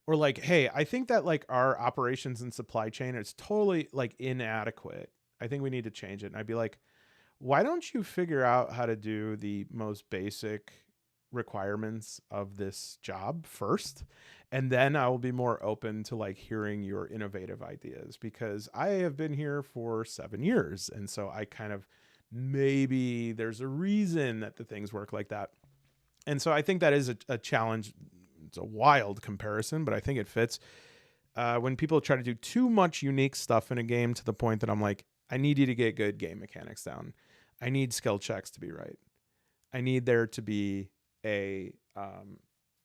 S1: or like, "Hey, I think that like our operations and supply chain is totally like inadequate. I think we need to change it." And I'd be like, "Why don't you figure out how to do the most basic requirements of this job first, and then I will be more open to like hearing your innovative ideas, because I have been here for 7 years, and so I kind of, maybe there's a reason that the things work like that." And so I think that is a challenge. It's a wild comparison, but I think it fits. When people try to do too much unique stuff in a game to the point that I'm like, I need you to get good game mechanics down. I need skill checks to be right. I need there to be a,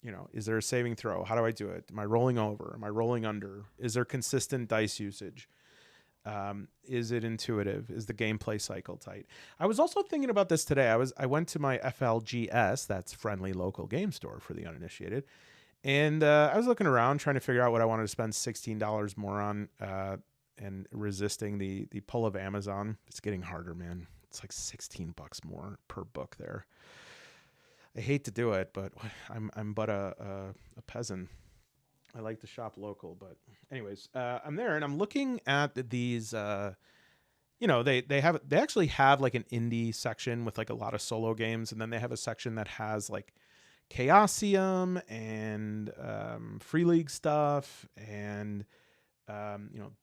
S1: you know, is there a saving throw? How do I do it? Am I rolling over? Am I rolling under? Is there consistent dice usage? Is it intuitive? Is the gameplay cycle tight? I was also thinking about this today. I went to my FLGS, that's Friendly Local Game Store for the uninitiated, and I was looking around trying to figure out what I wanted to spend $16 more on, and resisting the pull of Amazon. It's getting harder, man. It's like $16 more per book there. I hate to do it, but I'm but a peasant. I like to shop local, but anyways, I'm there and I'm looking at these. They actually have like an indie section with like a lot of solo games, and then they have a section that has like Chaosium and Free League stuff, and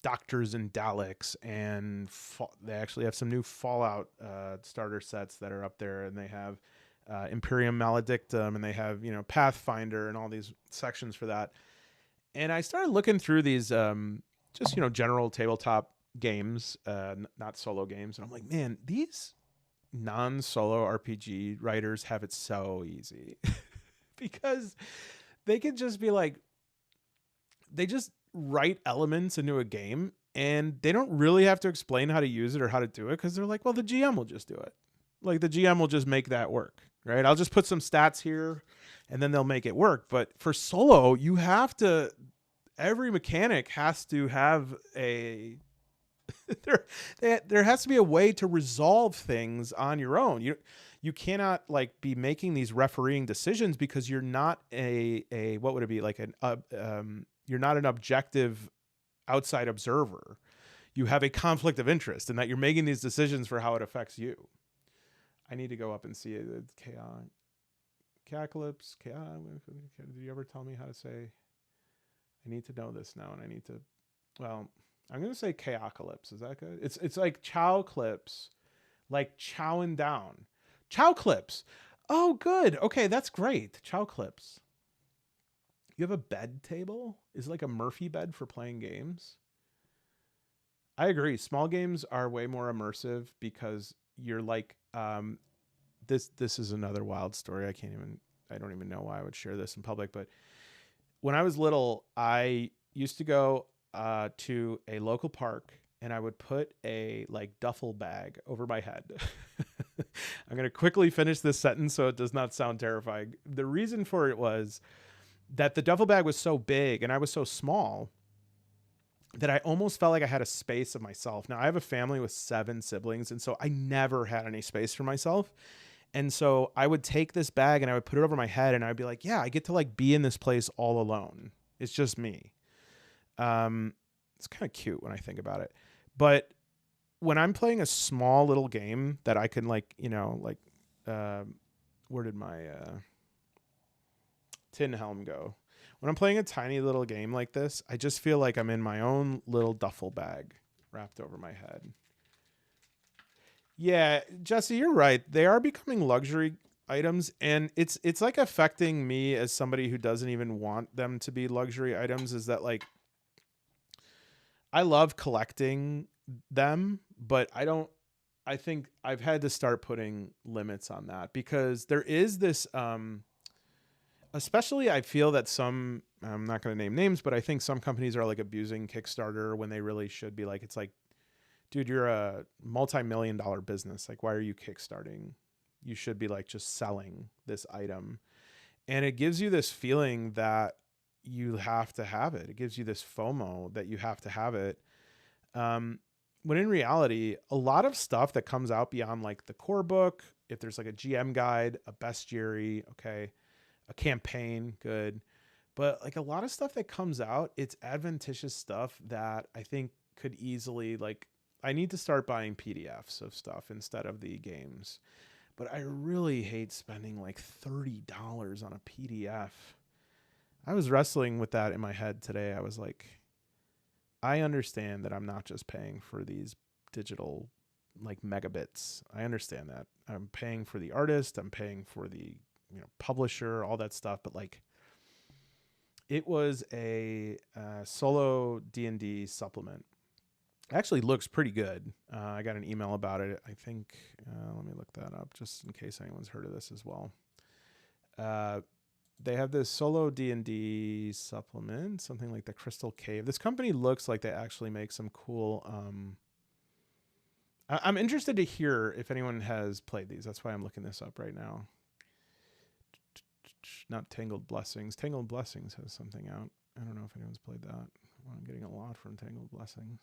S1: Doctors and Daleks, and they actually have some new Fallout starter sets that are up there, and they have Imperium Maledictum, and they have Pathfinder and all these sections for that. And I started looking through these just general tabletop games, not solo games, and I'm like, man, these non-solo RPG writers have it so easy because they could just be like, they just write elements into a game and they don't really have to explain how to use it or how to do it, because they're like, well, the GM will just do it. Like the GM will just make that work, right? I'll just put some stats here and then they'll make it work. But for solo, you have to, every mechanic has to have a there has to be a way to resolve things on your own. You cannot like be making these refereeing decisions because you're not a what would it be, like you're not an objective outside observer. You have a conflict of interest in that you're making these decisions for how it affects you. I need to go up and see it. Chaocalypse. Did you ever tell me how to say? I need to know this now, and I need to. Well, I'm gonna say Chaocalypse. Is that good? It's like Chow Clips, like chowing down. Chow Clips. Oh, good. Okay, that's great. Chow Clips. You have a bed table? Is it like a Murphy bed for playing games? I agree. Small games are way more immersive because you're like, this is another wild story. I don't even know why I would share this in public, but when I was little, I used to go to a local park and I would put a like duffel bag over my head. I'm going to quickly finish this sentence so it does not sound terrifying. The reason for it was that the duffel bag was so big and I was so small that I almost felt like I had a space of myself. Now I have a family with 7 siblings, and so I never had any space for myself. And so I would take this bag and I would put it over my head and I'd be like, yeah, I get to like be in this place all alone. It's just me. It's kind of cute when I think about it. But when I'm playing a small little game that I can like, where did my tin helm go? When I'm playing a tiny little game like this, I just feel like I'm in my own little duffel bag wrapped over my head. Yeah, Jesse, you're right. They are becoming luxury items, and it's like affecting me as somebody who doesn't even want them to be luxury items. Is that like, I love collecting them, but I think I've had to start putting limits on that, because there is this, especially I feel that I'm not going to name names, but I think some companies are like abusing Kickstarter when they really should be like, it's like, dude, you're a multi-million-dollar business. Like, why are you kickstarting? You should be like just selling this item. And it gives you this feeling that you have to have it. It gives you this FOMO that you have to have it. When in reality, a lot of stuff that comes out beyond like the core book, if there's like a GM guide, a bestiary, okay, a campaign, good. But like a lot of stuff that comes out, it's adventitious stuff that I think could easily, like, I need to start buying PDFs of stuff instead of the games. But I really hate spending like $30 on a PDF. I was wrestling with that in my head today. I was like, I understand that I'm not just paying for these digital like megabits. I understand that. I'm paying for the artist, I'm paying for the publisher, all that stuff. But like, it was a solo D&D supplement. Actually looks pretty good. I got an email about it. I think, let me look that up just in case anyone's heard of this as well. they have this solo D&D supplement, something like the Crystal Cave. This company looks like they actually make some cool. I'm interested to hear if anyone has played these. That's why I'm looking this up right now. Not Tangled Blessings. Tangled Blessings has something out. I don't know if anyone's played that. I'm getting a lot from Tangled Blessings.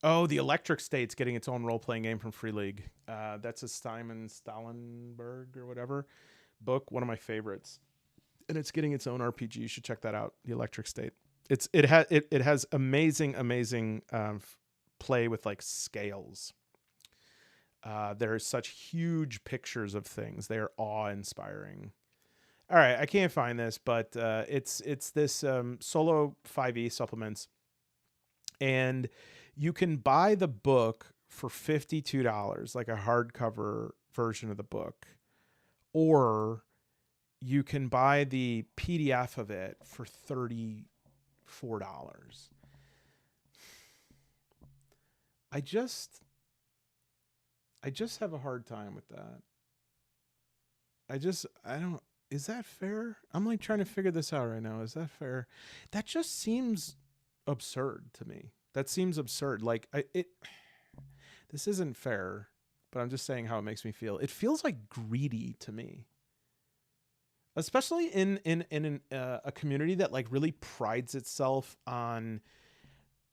S1: Oh, the Electric State's getting its own role-playing game from Free League. That's a Simon Stallenberg or whatever book, one of my favorites, and it's getting its own RPG. You should check that out. The Electric State. It has amazing play with like scales. There are such huge pictures of things. They are awe-inspiring. All right, I can't find this, but it's this solo 5e supplements, and you can buy the book for $52, like a hardcover version of the book, or you can buy the PDF of it for $34. I just have a hard time with that. I don't. Is that fair? I'm like trying to figure this out right now. Is that fair? That just seems absurd to me. That seems absurd. Like this isn't fair, but I'm just saying how it makes me feel. It feels like greedy to me, especially in a community that like really prides itself on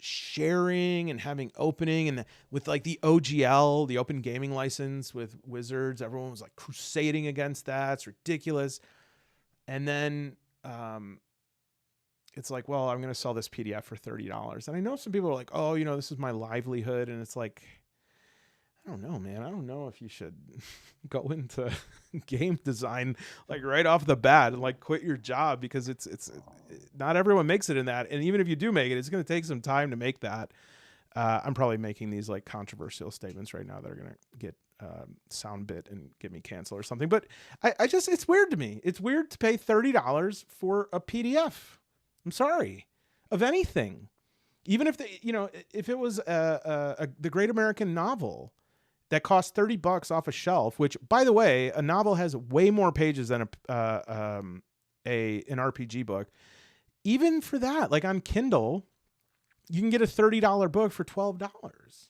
S1: sharing and having opening, and with like the OGL, the open gaming license with Wizards, everyone was like crusading against that. It's ridiculous. And then it's like, well, I'm going to sell this PDF for $30. And I know some people are like, oh, you know, this is my livelihood. And it's like, I don't know, man. I don't know if you should go into game design like right off the bat and like quit your job, because it's not everyone makes it in that. And even if you do make it, it's going to take some time to make that. I'm probably making these like controversial statements right now that are going to get sound bit and get me canceled or something. But I just, it's weird to me. It's weird to pay $30 for a PDF. I'm sorry, of anything. Even if if it was the Great American Novel that cost $30 off a shelf, which, by the way, a novel has way more pages than an RPG book. Even for that, like on Kindle, you can get a $30 book for $12.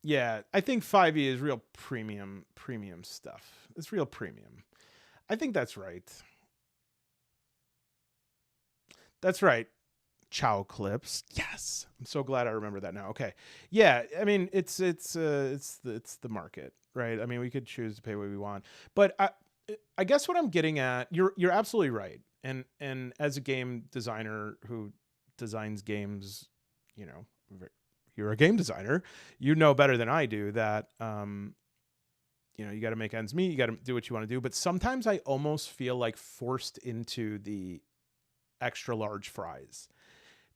S1: Yeah, I think 5e is real premium stuff. It's real premium. I think that's right. That's right. Chow Clips. Yes. I'm so glad I remember that now. Okay. Yeah. I mean, it's the market, right? I mean, we could choose to pay what we want, but I guess what I'm getting at, you're absolutely right. And as a game designer who designs games, you're a game designer, you know better than I do that, you got to make ends meet. You got to do what you want to do. But sometimes I almost feel like forced into the extra large fries.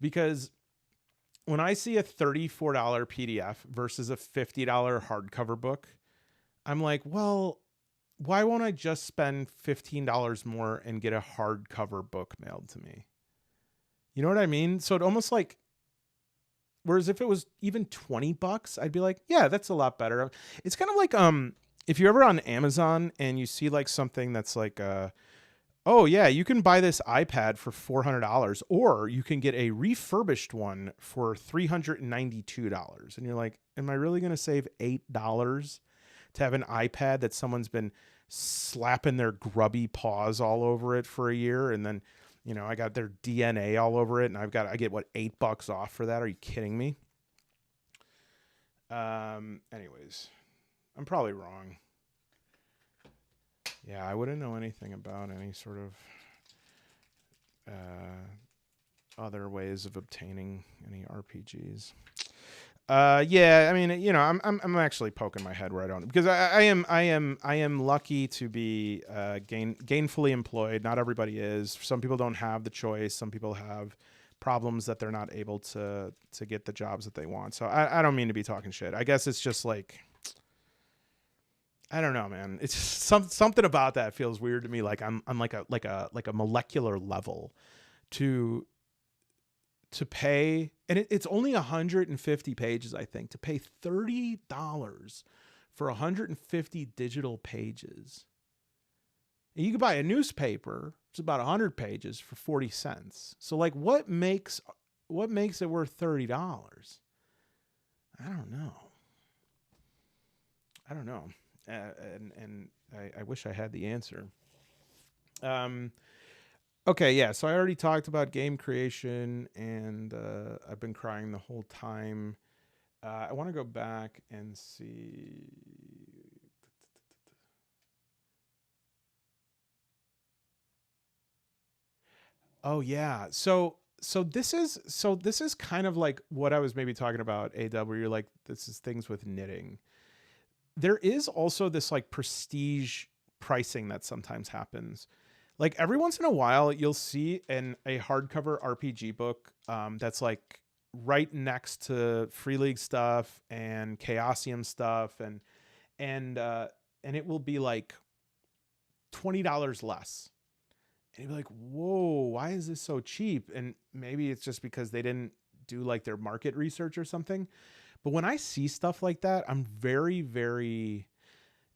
S1: Because when I see a $34 PDF versus a $50 hardcover book, I'm like, well, why won't I just spend $15 more and get a hardcover book mailed to me? You know what I mean? So it almost like, whereas if it was even $20, I'd be like, yeah, that's a lot better. It's kind of like, if you're ever on Amazon and you see like something that's like, oh yeah, you can buy this iPad for $400, or you can get a refurbished one for $392. And you're like, am I really going to save $8 to have an iPad that someone's been slapping their grubby paws all over it for a year? And then, I got their DNA all over it, and I get what, $8 off for that? Are you kidding me? Anyways, I'm probably wrong. Yeah, I wouldn't know anything about any sort of other ways of obtaining any RPGs. Yeah, I mean, I'm actually poking my head where I don't, because I am lucky to be gainfully employed. Not everybody is. Some people don't have the choice. Some people have problems that they're not able to get the jobs that they want. So I don't mean to be talking shit. I guess it's just like, I don't know, man. It's just something about that feels weird to me. Like I'm like a molecular level to pay And it's only 150 pages, I think, to pay $30 for 150 digital pages. And you could buy a newspaper, it's about 100 pages for 40 cents. So like what makes it worth $30? I don't know. And I wish I had the answer. Okay, yeah. So I already talked about game creation, and I've been crying the whole time. I want to go back and see. Oh yeah. So this is kind of like what I was maybe talking about, AW. You're like, this is things with knitting. There is also this like prestige pricing that sometimes happens. Like every once in a while, you'll see a hardcover RPG book that's like right next to Free League stuff and Chaosium stuff, and uh, and it will be like $20 less. And you'd be like, "Whoa, why is this so cheap?" And maybe it's just because they didn't do like their market research or something. But when I see stuff like that, I'm very, very,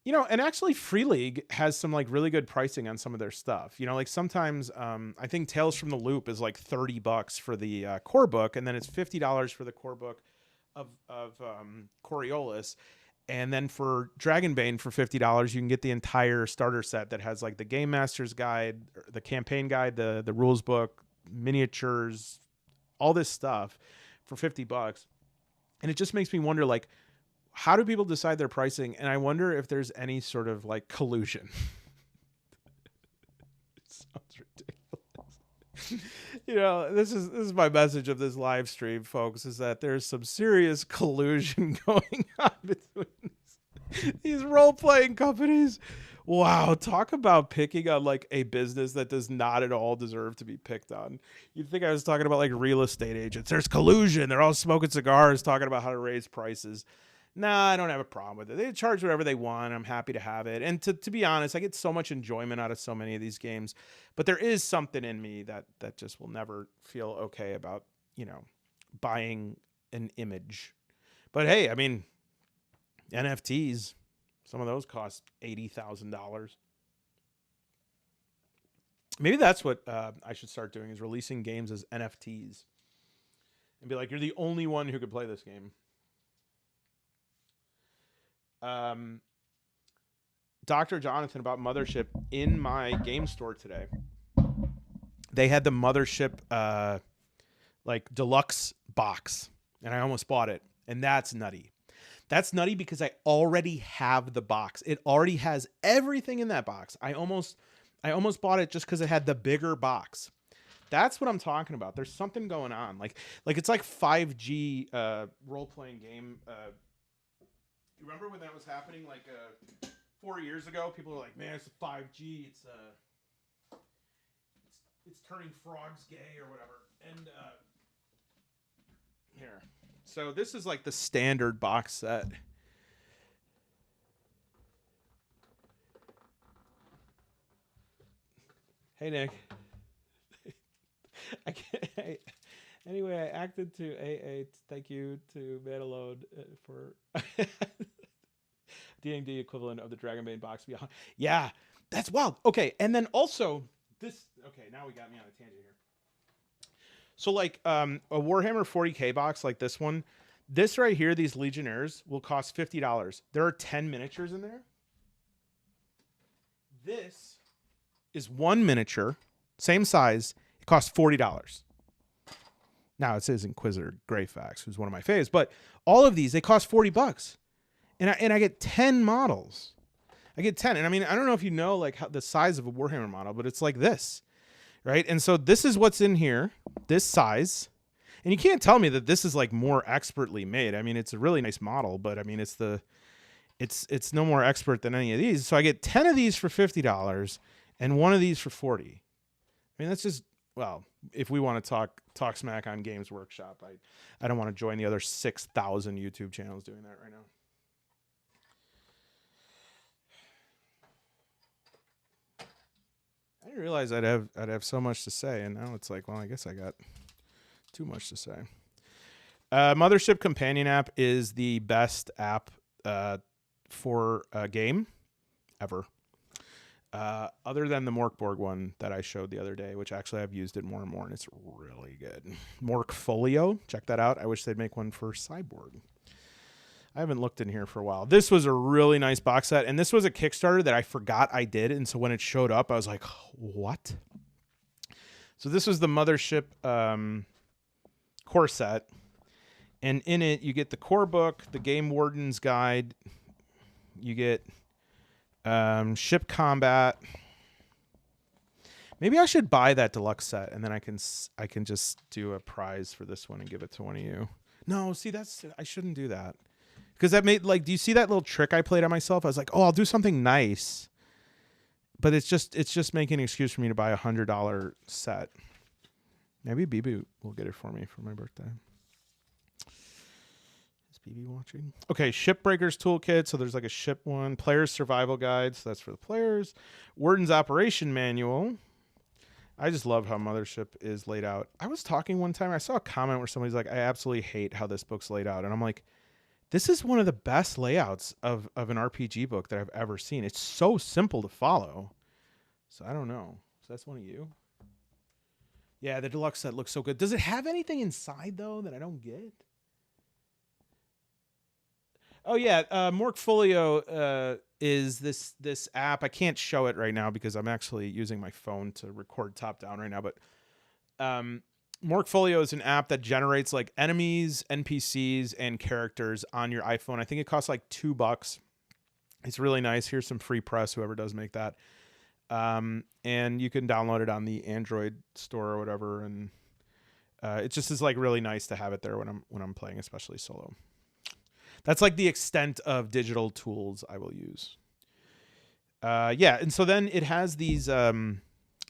S1: and actually Free League has some like really good pricing on some of their stuff. Like sometimes I think Tales from the Loop is like $30 for the core book, and then it's $50 for the core book of Coriolis. And then for Dragonbane for $50, you can get the entire starter set that has like the Game Master's Guide, the campaign guide, the rules book, miniatures, all this stuff for $50. And it just makes me wonder, like, how do people decide their pricing? And I wonder if there's any sort of like collusion. It sounds ridiculous. This is my message of this live stream, folks, is that there's some serious collusion going on between these role-playing companies. Wow, talk about picking on like a business that does not at all deserve to be picked on. You'd think I was talking about like real estate agents. There's collusion. They're all smoking cigars, talking about how to raise prices. Nah, I don't have a problem with it. They charge whatever they want. I'm happy to have it. And to be honest, I get so much enjoyment out of so many of these games. But there is something in me that just will never feel okay about, buying an image. But hey, I mean, NFTs, some of those cost $80,000. Maybe that's what I should start doing, is releasing games as NFTs and be like, you're the only one who could play this game. Dr. Jonathan, about Mothership, in my game store today, they had the Mothership like deluxe box, and I almost bought it, and that's nutty. That's nutty because I already have the box. It already has everything in that box. I almost bought it just because it had the bigger box. That's what I'm talking about. There's something going on. Like it's like 5G role-playing game. You remember when that was happening? Like 4 years ago, people were like, "Man, it's 5G. It's turning frogs gay or whatever." And here, so this is like the standard box set. Hey, Nick. Anyway, I acted to AA. Thank you to Man Alone for D&D equivalent of the Dragonbane box beyond. Yeah, that's wild. Okay, and then also this. Okay, now we got me on a tangent here. So like a Warhammer 40K box like this one, this right here, these Legionnaires will cost $50. There are 10 miniatures in there. This is one miniature, same size. It costs $40. Now it says Inquisitor Greyfax, who's one of my faves, but all of these, they cost $40. And I get 10 models. I get 10. And I mean, I don't know if you know like how the size of a Warhammer model, but it's like this, right? And so this is what's in here, this size. And you can't tell me that this is like more expertly made. I mean, it's a really nice model, but I mean, it's no more expert than any of these. So I get 10 of these for $50 and one of these for $40. I mean, that's just, well, if we want to talk smack on Games Workshop, I don't want to join the other 6,000 YouTube channels doing that right now. I didn't realize I'd have so much to say, and now it's like, well, I guess I got too much to say. Mothership Companion app is the best app for a game ever. Other than the Morkborg one that I showed the other day, which actually I've used it more and more, and it's really good. Morkfolio, check that out. I wish they'd make one for Cyborg. I haven't looked in here for a while. This was a really nice box set, and this was a Kickstarter that I forgot I did, and so when it showed up, I was like, what? So this was the Mothership core set, and in it, you get the core book, the Game Warden's Guide, you get ship combat. Maybe I should buy that deluxe set, and then I can just do a prize for this one and give it to one of you. No, see, I shouldn't do that. Because that made, like, do you see that little trick I played on myself? I was like, oh, I'll do something nice. But it's just making an excuse for me to buy $100 set. Maybe BB will get it for me for my birthday. Is BB watching? Okay, Shipbreaker's Toolkit. So there's like a ship one. Player's Survival Guide. So that's for the players. Warden's Operation Manual. I just love how Mothership is laid out. I was talking one time. I saw a comment where somebody's like, I absolutely hate how this book's laid out. And I'm like, this is one of the best layouts of an RPG book that I've ever seen. It's so simple to follow. So I don't know. So that's one of you. Yeah, the deluxe set looks so good. Does it have anything inside, though, that I don't get? Oh, yeah. Morkfolio is this app. I can't show it right now because I'm actually using my phone to record top-down right now. But Morkfolio is an app that generates like enemies, NPCs, and characters on your iPhone. I think it costs like $2. It's really nice. Here's some free press, whoever does make that. And you can download it on the Android store or whatever. And it just is like really nice to have it there when I'm playing, especially solo. That's like the extent of digital tools I will use. Yeah, and so then it has these.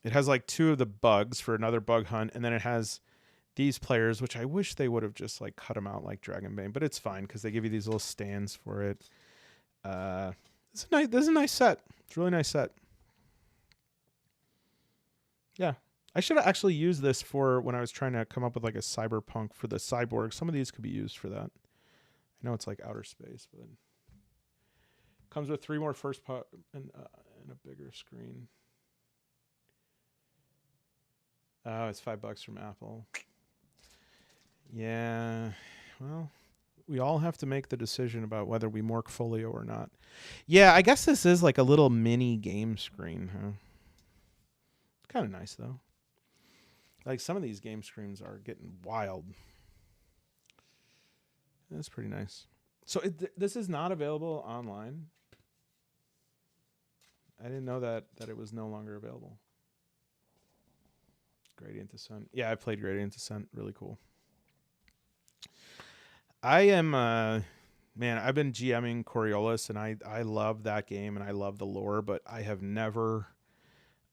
S1: It has like 2 of the bugs for another bug hunt, and then it has these players, which I wish they would have just like cut them out like Dragonbane, but it's fine because they give you these little stands for it. This is a nice set. It's a really nice set. Yeah, I should have actually used this for when I was trying to come up with like a cyberpunk for the cyborg. Some of these could be used for that. I know it's like outer space, but comes with 3 more first part and a bigger screen. Oh, it's $5 from Apple. Yeah, well, we all have to make the decision about whether we Morkfolio or not. Yeah, I guess this is like a little mini game screen, huh? Kind of nice, though. Like, some of these game screens are getting wild. That's pretty nice. So this is not available online? I didn't know that it was no longer available. Gradient Descent. Yeah, I played Gradient Descent. Really cool. I am, man, I've been GMing Coriolis, and I love that game, and I love the lore, but I have never...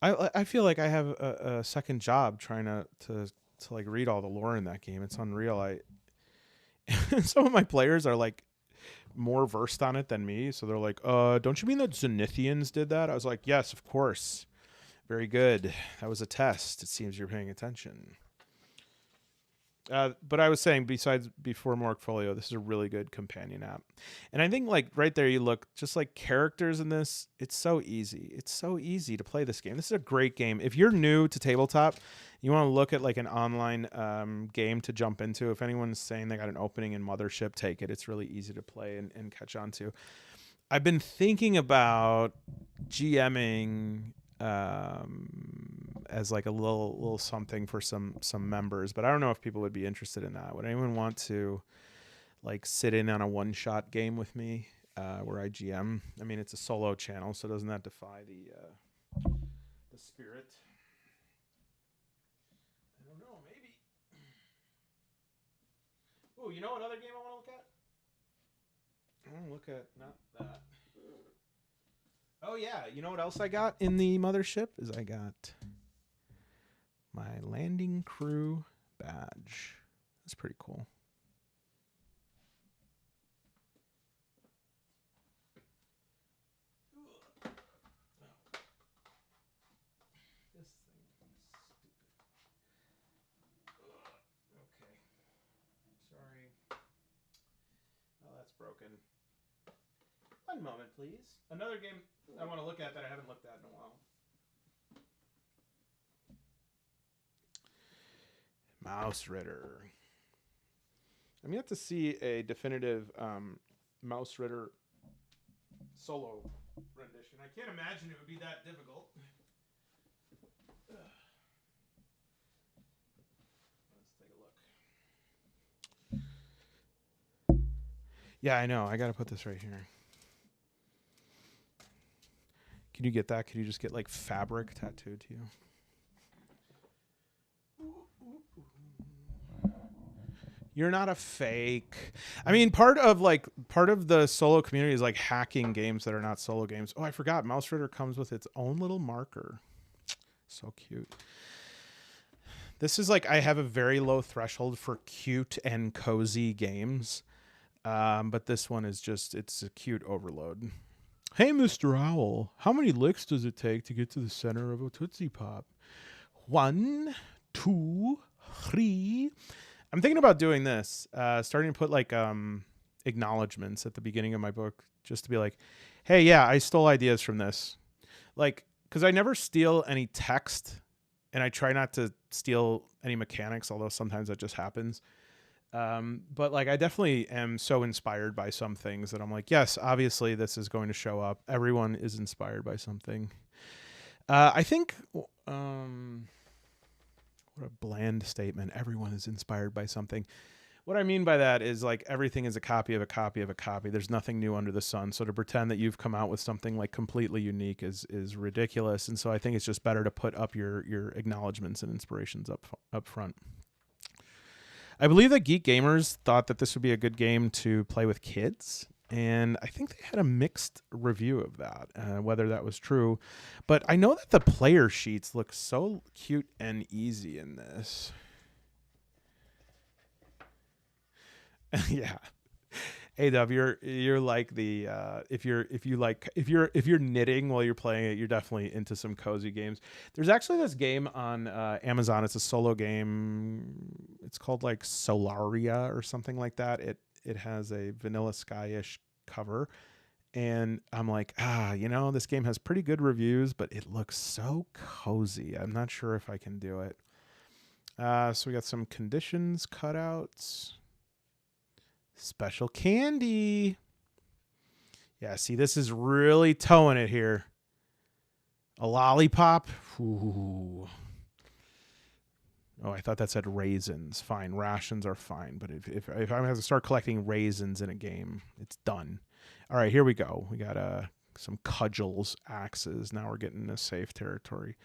S1: I feel like I have a second job trying to like read all the lore in that game. It's unreal. Some of my players are like more versed on it than me, so they're like, don't you mean that Zenithians did that? I was like, yes, of course. Very good. That was a test. It seems you're paying attention. But I was saying, before Morkfolio, this is a really good companion app. And I think, like, right there, you look, just like characters in this, it's so easy. It's so easy to play this game. This is a great game. If you're new to tabletop, you want to look at, like, an online game to jump into. If anyone's saying they got an opening in Mothership, take it. It's really easy to play and catch on to. I've been thinking about GMing as like a little something for some members, but I don't know if people would be interested in that. Would anyone want to like sit in on a one-shot game with me where I GM? I mean, it's a solo channel, so doesn't that defy the spirit? I don't know, maybe. Oh, you know what other game I want to look at? I want to look at not that. Oh, yeah. You know what else I got in the Mothership? Is I got my landing crew badge. That's pretty cool. This thing is stupid. Okay. Sorry. broken. One moment, please. Another game I want to look at that I haven't looked at in a while. Mouse Ritter. I'm yet to see a definitive Mouse Ritter solo rendition. I can't imagine it would be that difficult. Let's take a look. Yeah, I know. I got to put this right here. Can you get that? Can you just get like fabric tattooed to you? You're not a fake. I mean, part of the solo community is like hacking games that are not solo games. Oh, I forgot. Mouse Ritter comes with its own little marker. So cute. This is like, I have a very low threshold for cute and cozy games. But this one is just, it's a cute overload. Hey, Mr. Owl, how many licks does it take to get to the center of a Tootsie Pop? 1, 2, 3. I'm thinking about doing this, starting to put like acknowledgments at the beginning of my book, just to be like, hey, yeah, I stole ideas from this. Like, because I never steal any text, and I try not to steal any mechanics, although sometimes that just happens. But like, I definitely am so inspired by some things that I'm like, yes, obviously this is going to show up. Everyone is inspired by something. I think... What a bland statement. Everyone is inspired by something. What I mean by that is like everything is a copy of a copy of a copy. There's nothing new under the sun. So to pretend that you've come out with something like completely unique is ridiculous. And so I think it's just better to put up your acknowledgments and inspirations up front. I believe that Geek Gamers thought that this would be a good game to play with kids. And I think they had a mixed review of that, whether that was true. But I know that the player sheets look so cute and easy in this. Yeah. Hey Dub, you're like the if you're knitting while you're playing it, you're definitely into some cozy games. There's actually this game on Amazon. It's a solo game. It's called like Solaria or something like that. It has a Vanilla Sky-ish cover. And I'm like, this game has pretty good reviews, but it looks so cozy. I'm not sure if I can do it. So we got some conditions cutouts. Special candy. Yeah, see, this is really towing it here. A lollipop. Ooh. Oh, I thought that said raisins. Fine, rations are fine. But if I have to start collecting raisins in a game, it's done. All right, here we go. We got some cudgels, axes. Now we're getting into safe territory.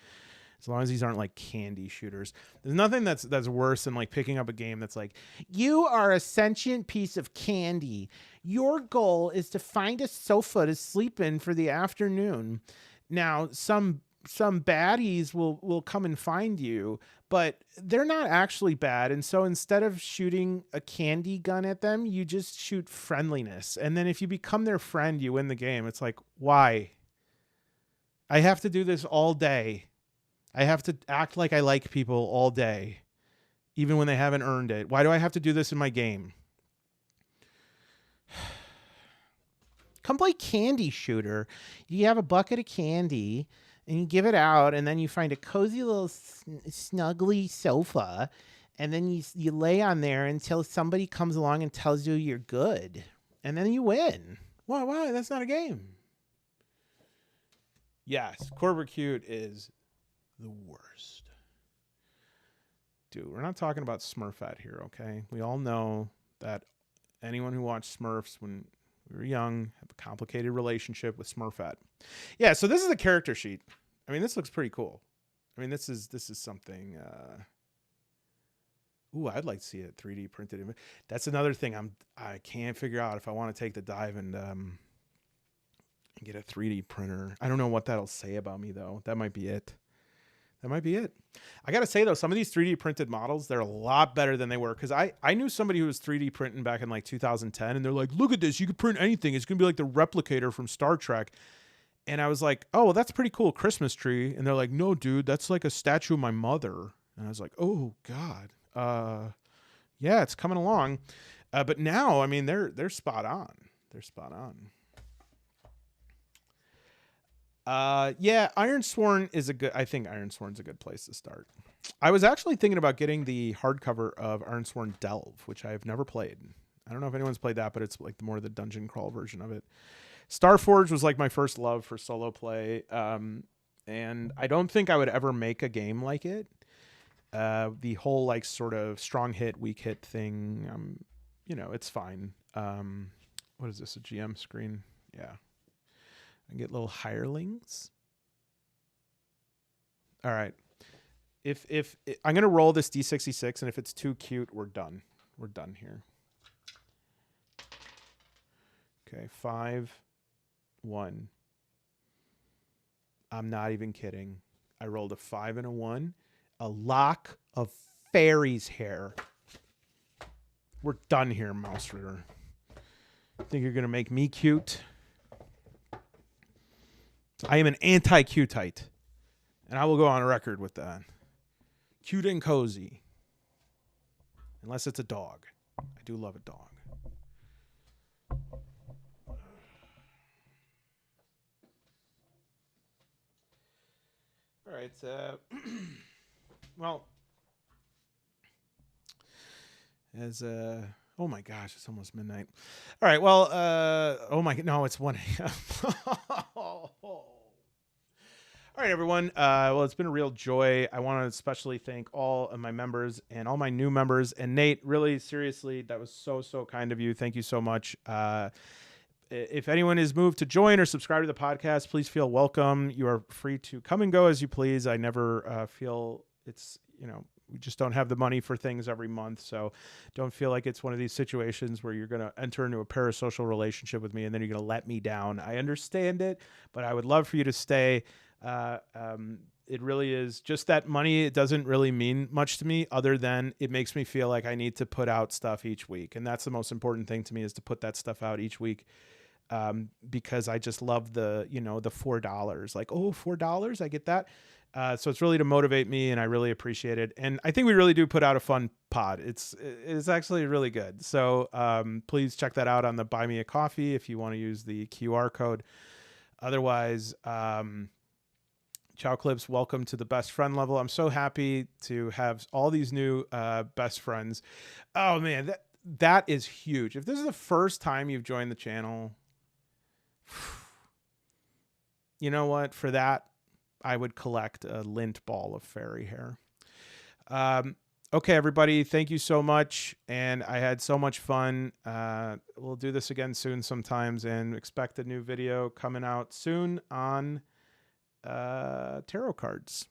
S1: As long as these aren't like candy shooters. There's nothing that's worse than like picking up a game that's like, you are a sentient piece of candy. Your goal is to find a sofa to sleep in for the afternoon. Now, some baddies will come and find you, but they're not actually bad. And so instead of shooting a candy gun at them, you just shoot friendliness. And then if you become their friend, you win the game. It's like, why? I have to do this all day. I have to act like I like people all day, even when they haven't earned it. Why do I have to do this in my game? Come play Candy Shooter. You have a bucket of candy, and you give it out, and then you find a cozy little snuggly sofa, and then you lay on there until somebody comes along and tells you you're good, and then you win. Why? That's not a game. Yes, Corporate Cute is the worst. Dude, we're not talking about Smurfette here, okay? We all know that anyone who watched Smurfs when we were young have a complicated relationship with Smurfette. Yeah, so this is a character sheet. I mean, this looks pretty cool. I mean, this is something. Ooh, I'd like to see it 3D printed. That's another thing I can't figure out if I want to take the dive and get a 3D printer. I don't know what that'll say about me though. That might be it. I got to say, though, some of these 3D printed models, they're a lot better than they were. Because I knew somebody who was 3D printing back in like 2010. And they're like, look at this. You can print anything. It's going to be like the replicator from Star Trek. And I was like, oh, well, that's a pretty cool Christmas tree. And they're like, no, dude, that's like a statue of my mother. And I was like, oh, God. Yeah, it's coming along. But now, I mean, they're spot on. They're spot on. Yeah, Ironsworn is I think Ironsworn's a good place to start. I was actually thinking about getting the hardcover of Ironsworn Delve, which I've never played. I don't know if anyone's played that, but it's like more the dungeon crawl version of it. Starforge was like my first love for solo play. And I don't think I would ever make a game like it. The whole like sort of strong hit, weak hit thing, you know, it's fine. What is this, a GM screen? Yeah. I get little hirelings. All right. If I'm going to roll this D66, and if it's too cute, we're done. We're done here. Okay, 5, 1. I'm not even kidding. I rolled a 5 and a 1. A lock of fairy's hair. We're done here, Mouse Ritter. Think you're going to make me cute? I am an anti-cutite. And I will go on record with that. Cute and cozy. Unless it's a dog. I do love a dog. All right. Well, as oh my gosh, it's almost midnight. All right. Well, oh my, no, it's 1 a.m. All right, everyone. Well, it's been a real joy. I want to especially thank all of my members and all my new members. And Nate, really, seriously, that was so kind of you. Thank you so much. If anyone is moved to join or subscribe to the podcast, please feel welcome. You are free to come and go as you please. I never feel it's, you know, we just don't have the money for things every month. So don't feel like it's one of these situations where you're going to enter into a parasocial relationship with me and then you're going to let me down. I understand it, but I would love for you to stay. It really is just that money. It doesn't really mean much to me other than it makes me feel like I need to put out stuff each week. And that's the most important thing to me, is to put that stuff out each week. Because I just love the, you know, the $4, like, oh, $4, I get that. So it's really to motivate me, and I really appreciate it. And I think we really do put out a fun pod. It's actually really good. So please check that out on the Buy Me a Coffee if you want to use the QR code. Otherwise, Chow Clips, welcome to the best friend level. I'm so happy to have all these new best friends. Oh man, that is huge. If this is the first time you've joined the channel, you know what? For that, I would collect a lint ball of fairy hair. Okay, everybody, thank you so much. And I had so much fun. We'll do this again soon sometimes, and expect a new video coming out soon on tarot cards.